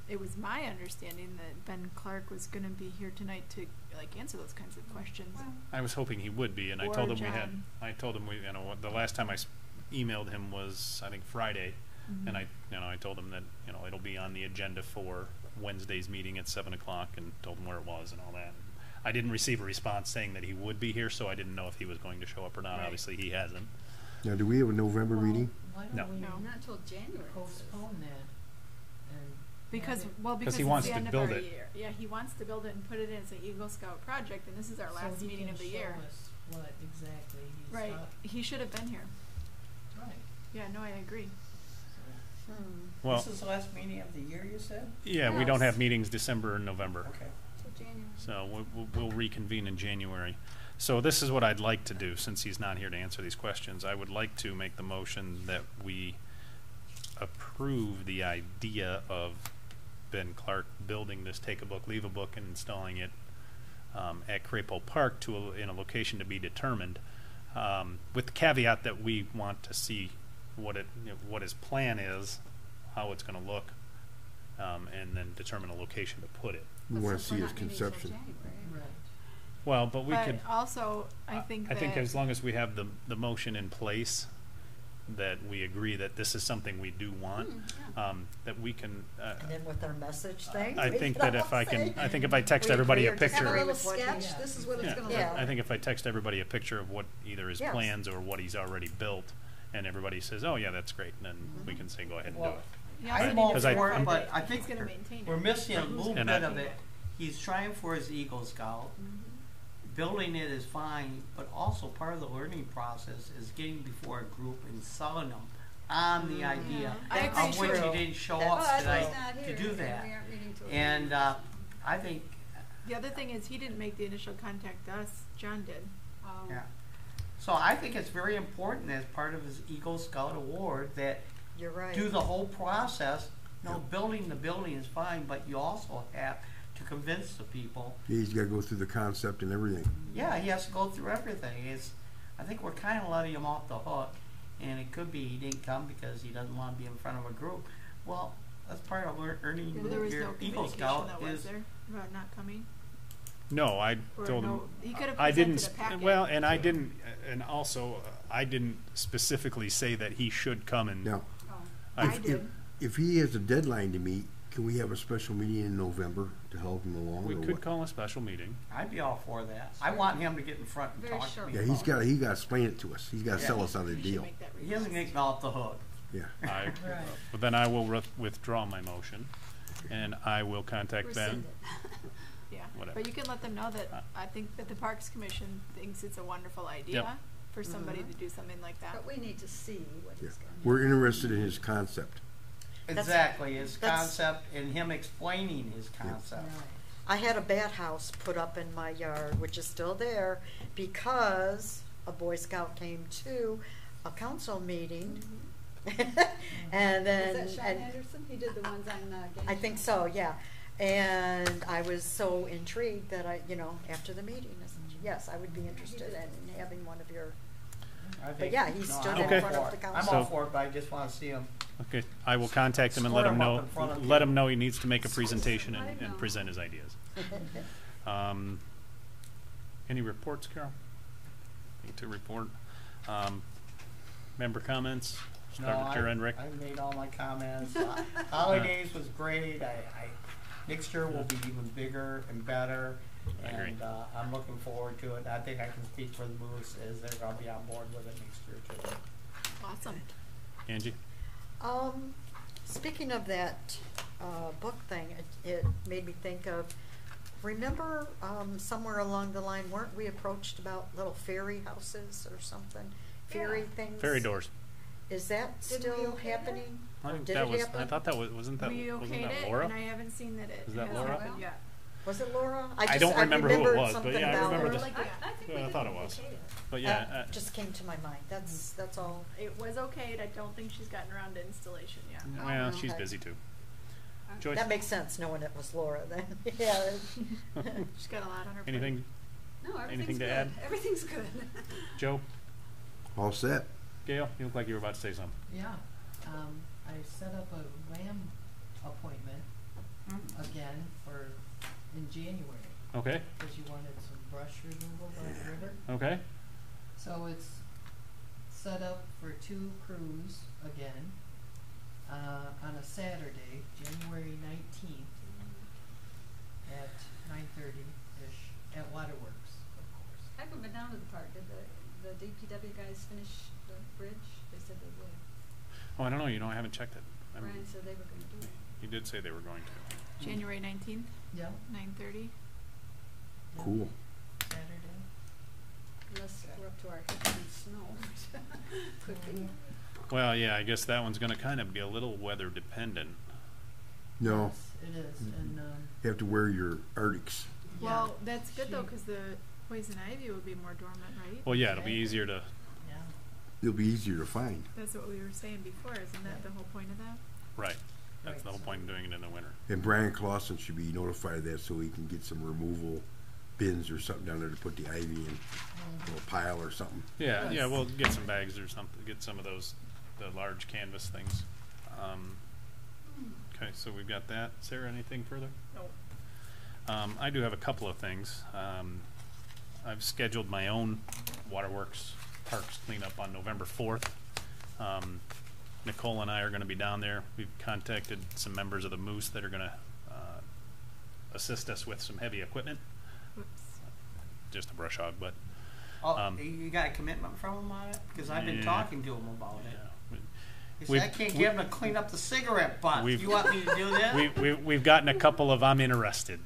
it was my understanding that Ben Clark was going to be here tonight to answer those kinds of questions. Well, I was hoping he would be, and I Or told him John. I told him the last time I emailed him was I think Friday, Mhm. and I told him that it'll be on the agenda for Wednesday's meeting at 7:00, and told him where it was and all that. I didn't receive a response saying that he would be here, so I didn't know if he was going to show up or not. Right. Obviously, he hasn't. Now, do we have a November Well, meeting? Why No. don't we No. not till January. it says. postpone that? And Because, Well, because he it's wants the to end of build our it. year. Yeah, he wants to build it and put it in as an Eagle Scout project, and this is our last so he meeting can of the show year. us what exactly he's Right, thought. he should have been here. Right. Yeah, no, I agree. Well, This is the last meeting of the year, you said? yeah, we don't have Yes. meetings December and November. Okay. Till January. So we'll reconvene in January. So this is what I'd like to do, since he's not here to answer these questions. I would like to make the motion that we approve the idea of Ben Clark building this take a book, leave a book, and installing it at Crapo Park in a location to be determined, with the caveat that we want to see what his plan is, how it's going to look, and then determine a location to put it. We But want to since see we're his not meeting till conception. January, Right. Well, but we But could. also, I think I think that- as long as we have the motion in place, that we agree that this is something we do want, that we can. And then with our message thing. I we think can that if all I can, say, I think if I text we everybody a agree or Have a disagree picture. little with what he- sketch, this is what it's Yeah. gonna Yeah. look I like. think if I text everybody a picture of what either his Yes. plans or what he's already built, and everybody says, "Oh yeah, that's great," and then we can say, "Go ahead and do Well, it." You also I'm need all to Because I- for verify it, but that I he's think gonna maintain it. we're missing a little And bit I- of it. He's trying for his Eagle Scout. Building it is fine, but also part of the learning process is getting before a group and selling them on the idea I agree of which too. he didn't show That's up But tonight he's not to here, do and that. we aren't meeting till And January. I think, The other thing is, he didn't make the initial contact to us, John did. yeah. So I think it's very important as part of his Eagle Scout award that You're right. do the whole process. No, building the building is fine, but you also have to convince the people. He's got to go through the concept and everything. Yeah, he has to go through everything. I think we're kind of letting him off the hook, and it could be he didn't come because he doesn't want to be in front of a group. Well, that's part of earning Well, there was your no Eagle communication Scout though, was is. there, about not coming? No, I Or told him. no, he could have I didn't. presented a packet. Well, and I didn't, and also I didn't specifically say that he should come and. Now, Oh. I if, did. if he has a deadline to meet, can we have a special meeting in November to help him along? We or could what? call a special meeting. I'd be all for that. I want him to get in front and Very talk short. to me. Yeah, he's about it. got to explain it to us. He's got to Yeah. sell us on the We should deal. make that He doesn't request. get me off the hook. Yeah. I, Right. but then I will withdraw my motion, and I will contact Ben. Rescind it. Yeah, Whatever. but you can let them know that I think that the Parks Commission thinks it's a wonderful idea for somebody to do something like that. But we need to see what Yeah. he's gonna do. We're interested in his concept. Exactly, his that's- concept and him explaining his concept. Right. I had a bat house put up in my yard, which is still there, because a Boy Scout came to a council meeting. And then, Is that Sean and Anderson? He did the ones on, Game I think Show. so, yeah. And I was so intrigued that I, after the meeting, I said, yes, I would be interested in having one of your, I think- yeah, he no, stood I'm in all front of for the it. I'm council. all So- for it, but I just wanna see him. Okay, I will contact him and let Square him him know. up in front of Let you. him know he needs to make a presentation Let him and know. present his ideas. Any reports, Carol? Need to report. Member comments? No, Start at your end, Rick. I made all my comments. Holidays was great. Next year will be even bigger and better. I agree. And I'm looking forward to it. I think I can speak for the Moose is they're gonna be on board with it next year too. Awesome. Angie? Speaking of that book thing, it made me think of, remember somewhere along the line, weren't we approached about little fairy houses or something? Fairy Yeah. things? Fairy doors. Is that Didn't we still okay that? happening? I Or think did that it was, happen? I thought that was, wasn't that We wasn't okayed that it, Laura? and I haven't seen that it Is that has Laura? happened yet. Was it Laura? I don't remember who it remembered was, but something yeah, I about remember her. this- I think we Well, I did thought it okay was. it. But yeah, That just came to my mind. That's all. It was okayed, I don't think she's gotten around to installation yet. well, she's okay. busy too. Okay. Joyce? That makes sense, knowing it was Laura then. Yeah. She's got a lot on her plate. Anything, No, everything's Anything to good. add? Everything's good. Joe? All set. Gail? You look like you were about to say something. Yeah, I set up a WAM appointment again in January, Okay, because you wanted some brush removal by the river. okay. So it's set up for 2 crews again, on a Saturday, January 19th, at 9:30-ish, at Waterworks, of course. I haven't been down to the park. Did the DPW guys finish the bridge? They said they would. Oh, I don't know, I haven't checked it. Brian said they were gonna do it. He did say they were going to. January 19th, Yeah, 9:30. Cool. Saturday. Unless we're up to our hips in snow. Could be. Well, yeah, I guess that one's gonna kind of be a little weather dependent. No, Yes, it is, and, you have to wear your Arctics. Well, that's good though, she- because the poison ivy would be more dormant, right? Well, yeah, it'll be easier to, yeah. It'll be easier to find. That's what we were saying before, isn't that the whole point of that? right. That's Right. the whole point of doing it in the winter. And Brian Clausen should be notified of that so he can get some removal bins or something down there to put the ivy in, a little pile or something. Yeah, yeah, Yes. we'll get some bags or something, get some of those, the large canvas things. Okay, so we've got that. Sarah, anything further? No. I do have a couple of things. I've scheduled my own waterworks parks cleanup on November 4th. Nicole and I are gonna be down there. We've contacted some members of the Moose that are gonna, assist us with some heavy equipment, Whoops. just a brush hog, but, Oh, you got a commitment from him on it? Because I've been Yeah. talking to him about it. yeah. He We've- said, I can't get him to clean up the cigarette butts. We've- You want me to do this? We've gotten a couple of I'm interested.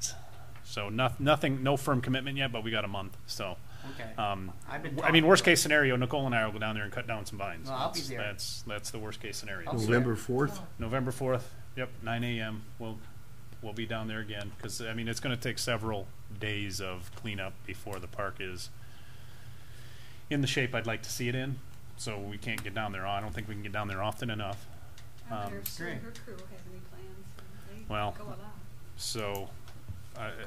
So nothing, no firm commitment yet, but we got a month, so. Okay. I I've been mean, talking worst to him. case scenario, Nicole and I will go down there and cut down some vines. Well, I'll be there. That's the worst case scenario. I'll be November 4th? November 4th, yep, 9 a.m. We'll be down there again, because, I mean, it's gonna take several days of cleanup before the park is in the shape I'd like to see it in, so we can't get down there. I don't think we can get down there often enough. I wonder if Sue and great. her crew have any plans. They Well, go along. So,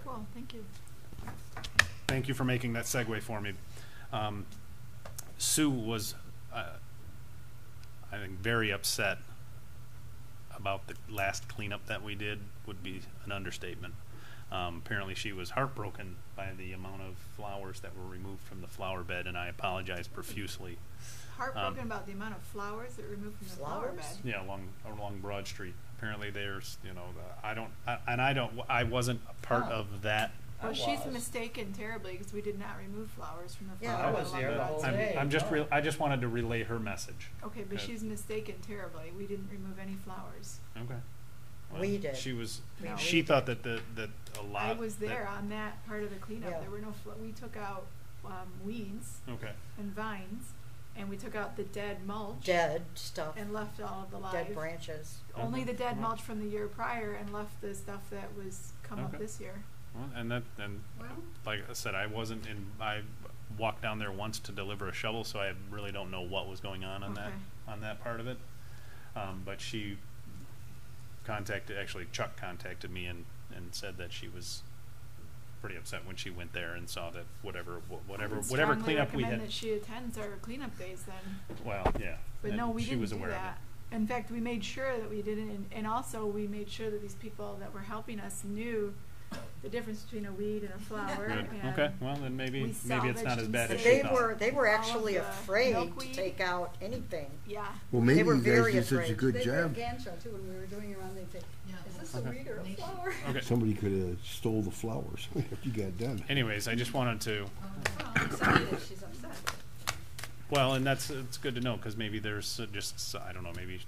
Cool, thank you. thank you for making that segue for me. Sue was, I think, very upset about the last cleanup that we did, would be an understatement. Apparently she was heartbroken by the amount of flowers that were removed from the flower bed, and I apologize profusely. Heartbroken about the amount of flowers that were removed from the flower Flowers? bed. Yeah, along Broad Street. Apparently there's, I wasn't a part Oh. of that. Well, I she's was. mistaken terribly because we did not remove flowers from the Yeah, flower I bed was along there the Broad whole Street. day. I just wanted to relay her message. Okay, but Okay. she's mistaken terribly. We didn't remove any flowers. Okay. We did. She was, No, she we thought that that a lot. I was that- there on that part of the cleanup. Yeah. There were no, we took out weeds Okay. and vines, and we took out the dead mulch Dead stuff, and left all of the live. dead branches. Only the dead Mhm. mulch from the year prior, and left the stuff that was come up Okay. this year. Well, and Well- like I said, I walked down there once to deliver a shovel, so I really don't know what was going on Okay. on that part of it. But she Chuck contacted me and said that she was pretty upset when she went there and saw that whatever I would whatever strongly cleanup we recommend had. that she attends our cleanup days then. Well, yeah. But and no, we she didn't was do aware of that. In fact, we made sure that we didn't, and also we made sure that these people that were helping us knew the difference between a weed and a flower. Good. And Okay. Well, then maybe we it's not as salvaged bad and as But she they thought. were All of actually the afraid to milkweed. take out anything. Yeah. Well, maybe were you guys very did such a afraid. good They did a job. Gantt chart too when we were doing around. They'd say, Yeah, "Is this Okay. a weed or a Nature. flower?" Okay. Somebody could have stole the flowers if you got done. Anyways, I just wanted to. Well, I'm sorry that she's upset. Well, and it's good to know because maybe there's I don't know, maybe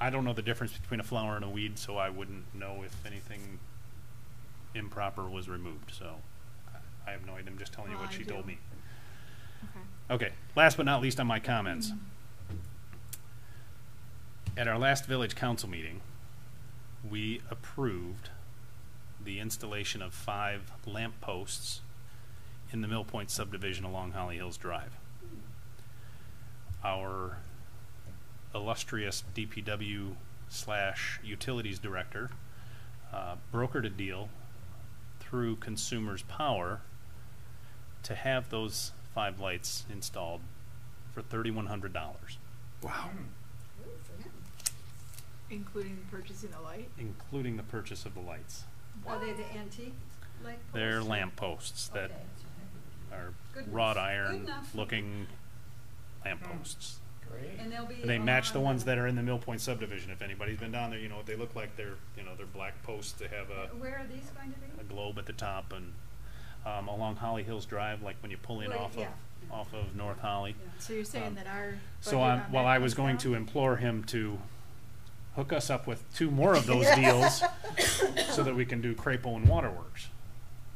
I don't know the difference between a flower and a weed, so I wouldn't know if anything improper was removed. So I have no idea. I'm just telling you Well, what I she do. told me. Okay. Okay. Last but not least on my comments. At our last village council meeting, we approved the installation of 5 lamp posts in the Mill Point subdivision along Holly Hills Drive. Our illustrious DPW/utilities director brokered a deal through Consumers Power to have those 5 lights installed for $3,100, Wow. Ooh, for him. Including purchasing the light. including the purchase of the lights. Are they the antique light posts? They're lamp posts that Okay. are Good wrought enough. iron Good enough. looking lamp posts. Great. And they'll be. They match the on ones that are in the Mill Point subdivision. If anybody's been down there, you know what they look like. They're black posts. They have Where are these going to be? a globe at the top, and along Holly Hills Drive, like when you pull in Well, off yeah. of North Holly. Yeah. So you're saying that our So budget on while that I was comes going down? to implore him to hook us up with 2 more of those deals so that we can do Crapo and Waterworks.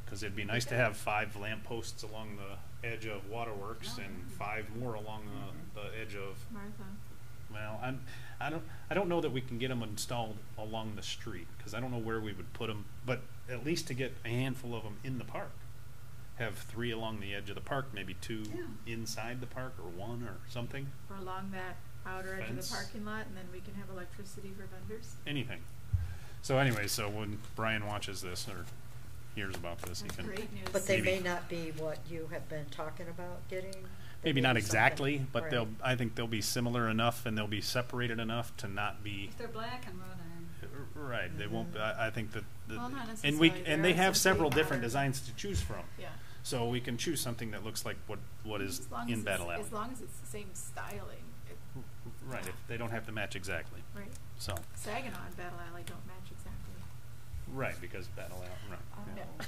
Because it'd be nice to have 5 lampposts along the edge of Waterworks and 5 more along the edge of. Martha. Well, I don't know that we can get them installed along the street because I don't know where we would put them. But at least to get a handful of them in the park, have 3 along the edge of the park, maybe 2 inside the park, or 1 or something. Or along that outer edge of Fence. the parking lot, and then we can have electricity for vendors. Anything. So anyway, so when Brian watches this or hears about this, he That's can great news. But they Maybe. may not be what you have been talking about getting. They maybe may not be exactly, something- but right. I think they'll be similar enough and they'll be separated enough to not be If they're black and wrought iron. right. They won't. I think that. Well, not and necessarily. and There they are have some several pretty different modern- designs to choose from. Yeah. So we can choose something that looks like what is As long in as Battle it's, Alley. as long as it's the same styling, Right. If they don't have to match exactly. right? So Saginaw and Battle Alley don't match exactly. right because Battle Alley. Right. Yeah.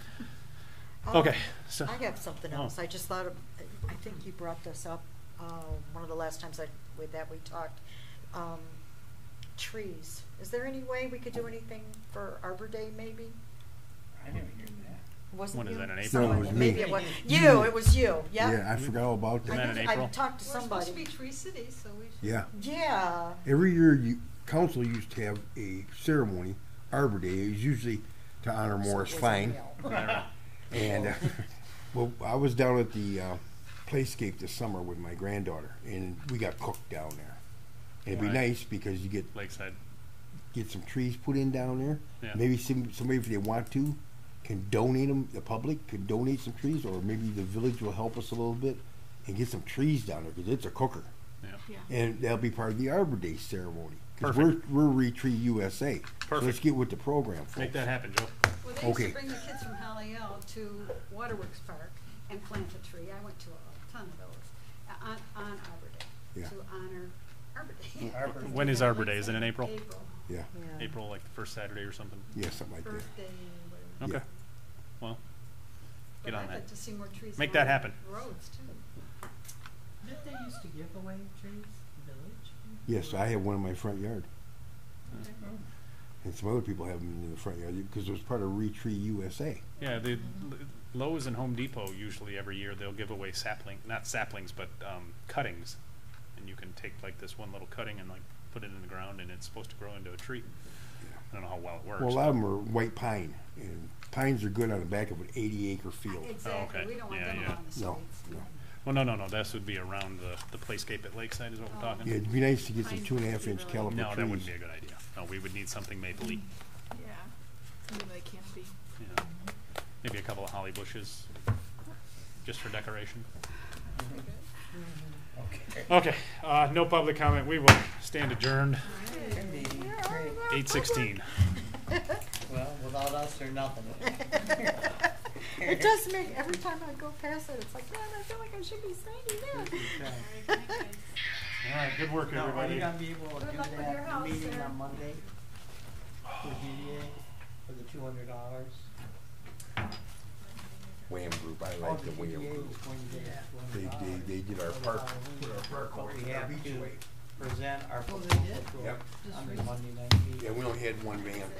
Um, Okay, so- I have something Oh. else. I just thought of, I think you brought this up, one of the last times we talked. Trees. Is there any way we could do anything for Arbor Day maybe? I never heard that. Wasn't When is you? that, in April? Someone- No, it was Maybe me. it was, you, it was you, Yeah, yeah? I forgot all about Isn't that. that in I April? talked to We're supposed to be somebody. Tree City, so we should. Yeah. Yeah. Every year, council used to have a ceremony, Arbor Day. It was usually to honor So it Morris was Fine. real. And well, I was down at the Playscape this summer with my granddaughter, and we got cooked down there. And it'd be Right. nice because you get Lakeside. some trees put in down there. Yeah. Maybe somebody, if they want to, can donate them. The public could donate some trees, or maybe the village will help us a little bit and get some trees down there because it's a cooker. Yeah. Yeah. And that'll be part of the Arbor Day ceremony. Because Perfect. we're Retree USA. So let's Perfect. get with the program, folks. Make that happen, Joe. Well, they used Okay. to bring the kids from Hollyell to Waterworks Park and plant a tree. I went to a ton of those on Arbor Day Yeah. to honor Arbor Day. Arbor Day. When is Arbor Day? Is it in April? April. Yeah, Yeah. April, like the first Saturday or something. yeah, something like that. Birthday, whatever. Okay. Well, But get on I'd that. like to see more trees. Make along that happen. Roads too. Didn't they used to give away trees, village? Yes, I have one in my front yard. And some other people have them in the front yard because it was part of Retree USA. Yeah, the Lowe's and Home Depot usually every year they'll give away not saplings, but cuttings, and you can take like this one little cutting and like put it in the ground, and it's supposed to grow into a tree. I don't know how well it works. Well, a lot of them are white pine, and pines are good on the back of an 80-acre field. Exactly. okay. We don't want Yeah, them yeah. along the No, streets. no. Well, no. This would be around the playscape at Lakeside is what we're talking. Yeah, it'd be nice to get some Pines 2.5-inch would be caliber really- No, trees. that wouldn't be a good idea. No, we would need something mapley. Yeah. Something like canopy. Yeah. Maybe a couple of holly bushes, just for decoration. Okay. Okay, no public comment. We will stand adjourned. 8:16. Well, without us or nothing. It does make, every time I go past it, it's like, man, I feel like I should be signing that. All right, good work, Now, are everybody. you gonna be able to Good do luck with your that house, meeting sir. on Monday? For DDA, for the $200? Wham group, I Oh, like the Wham DDA group. is going to get $200. They did our park, put our park But over we our have beach to way. present our Oh, they proposal did? to Yep. them Just on the recently. Monday night meeting. Yeah, we only had one van.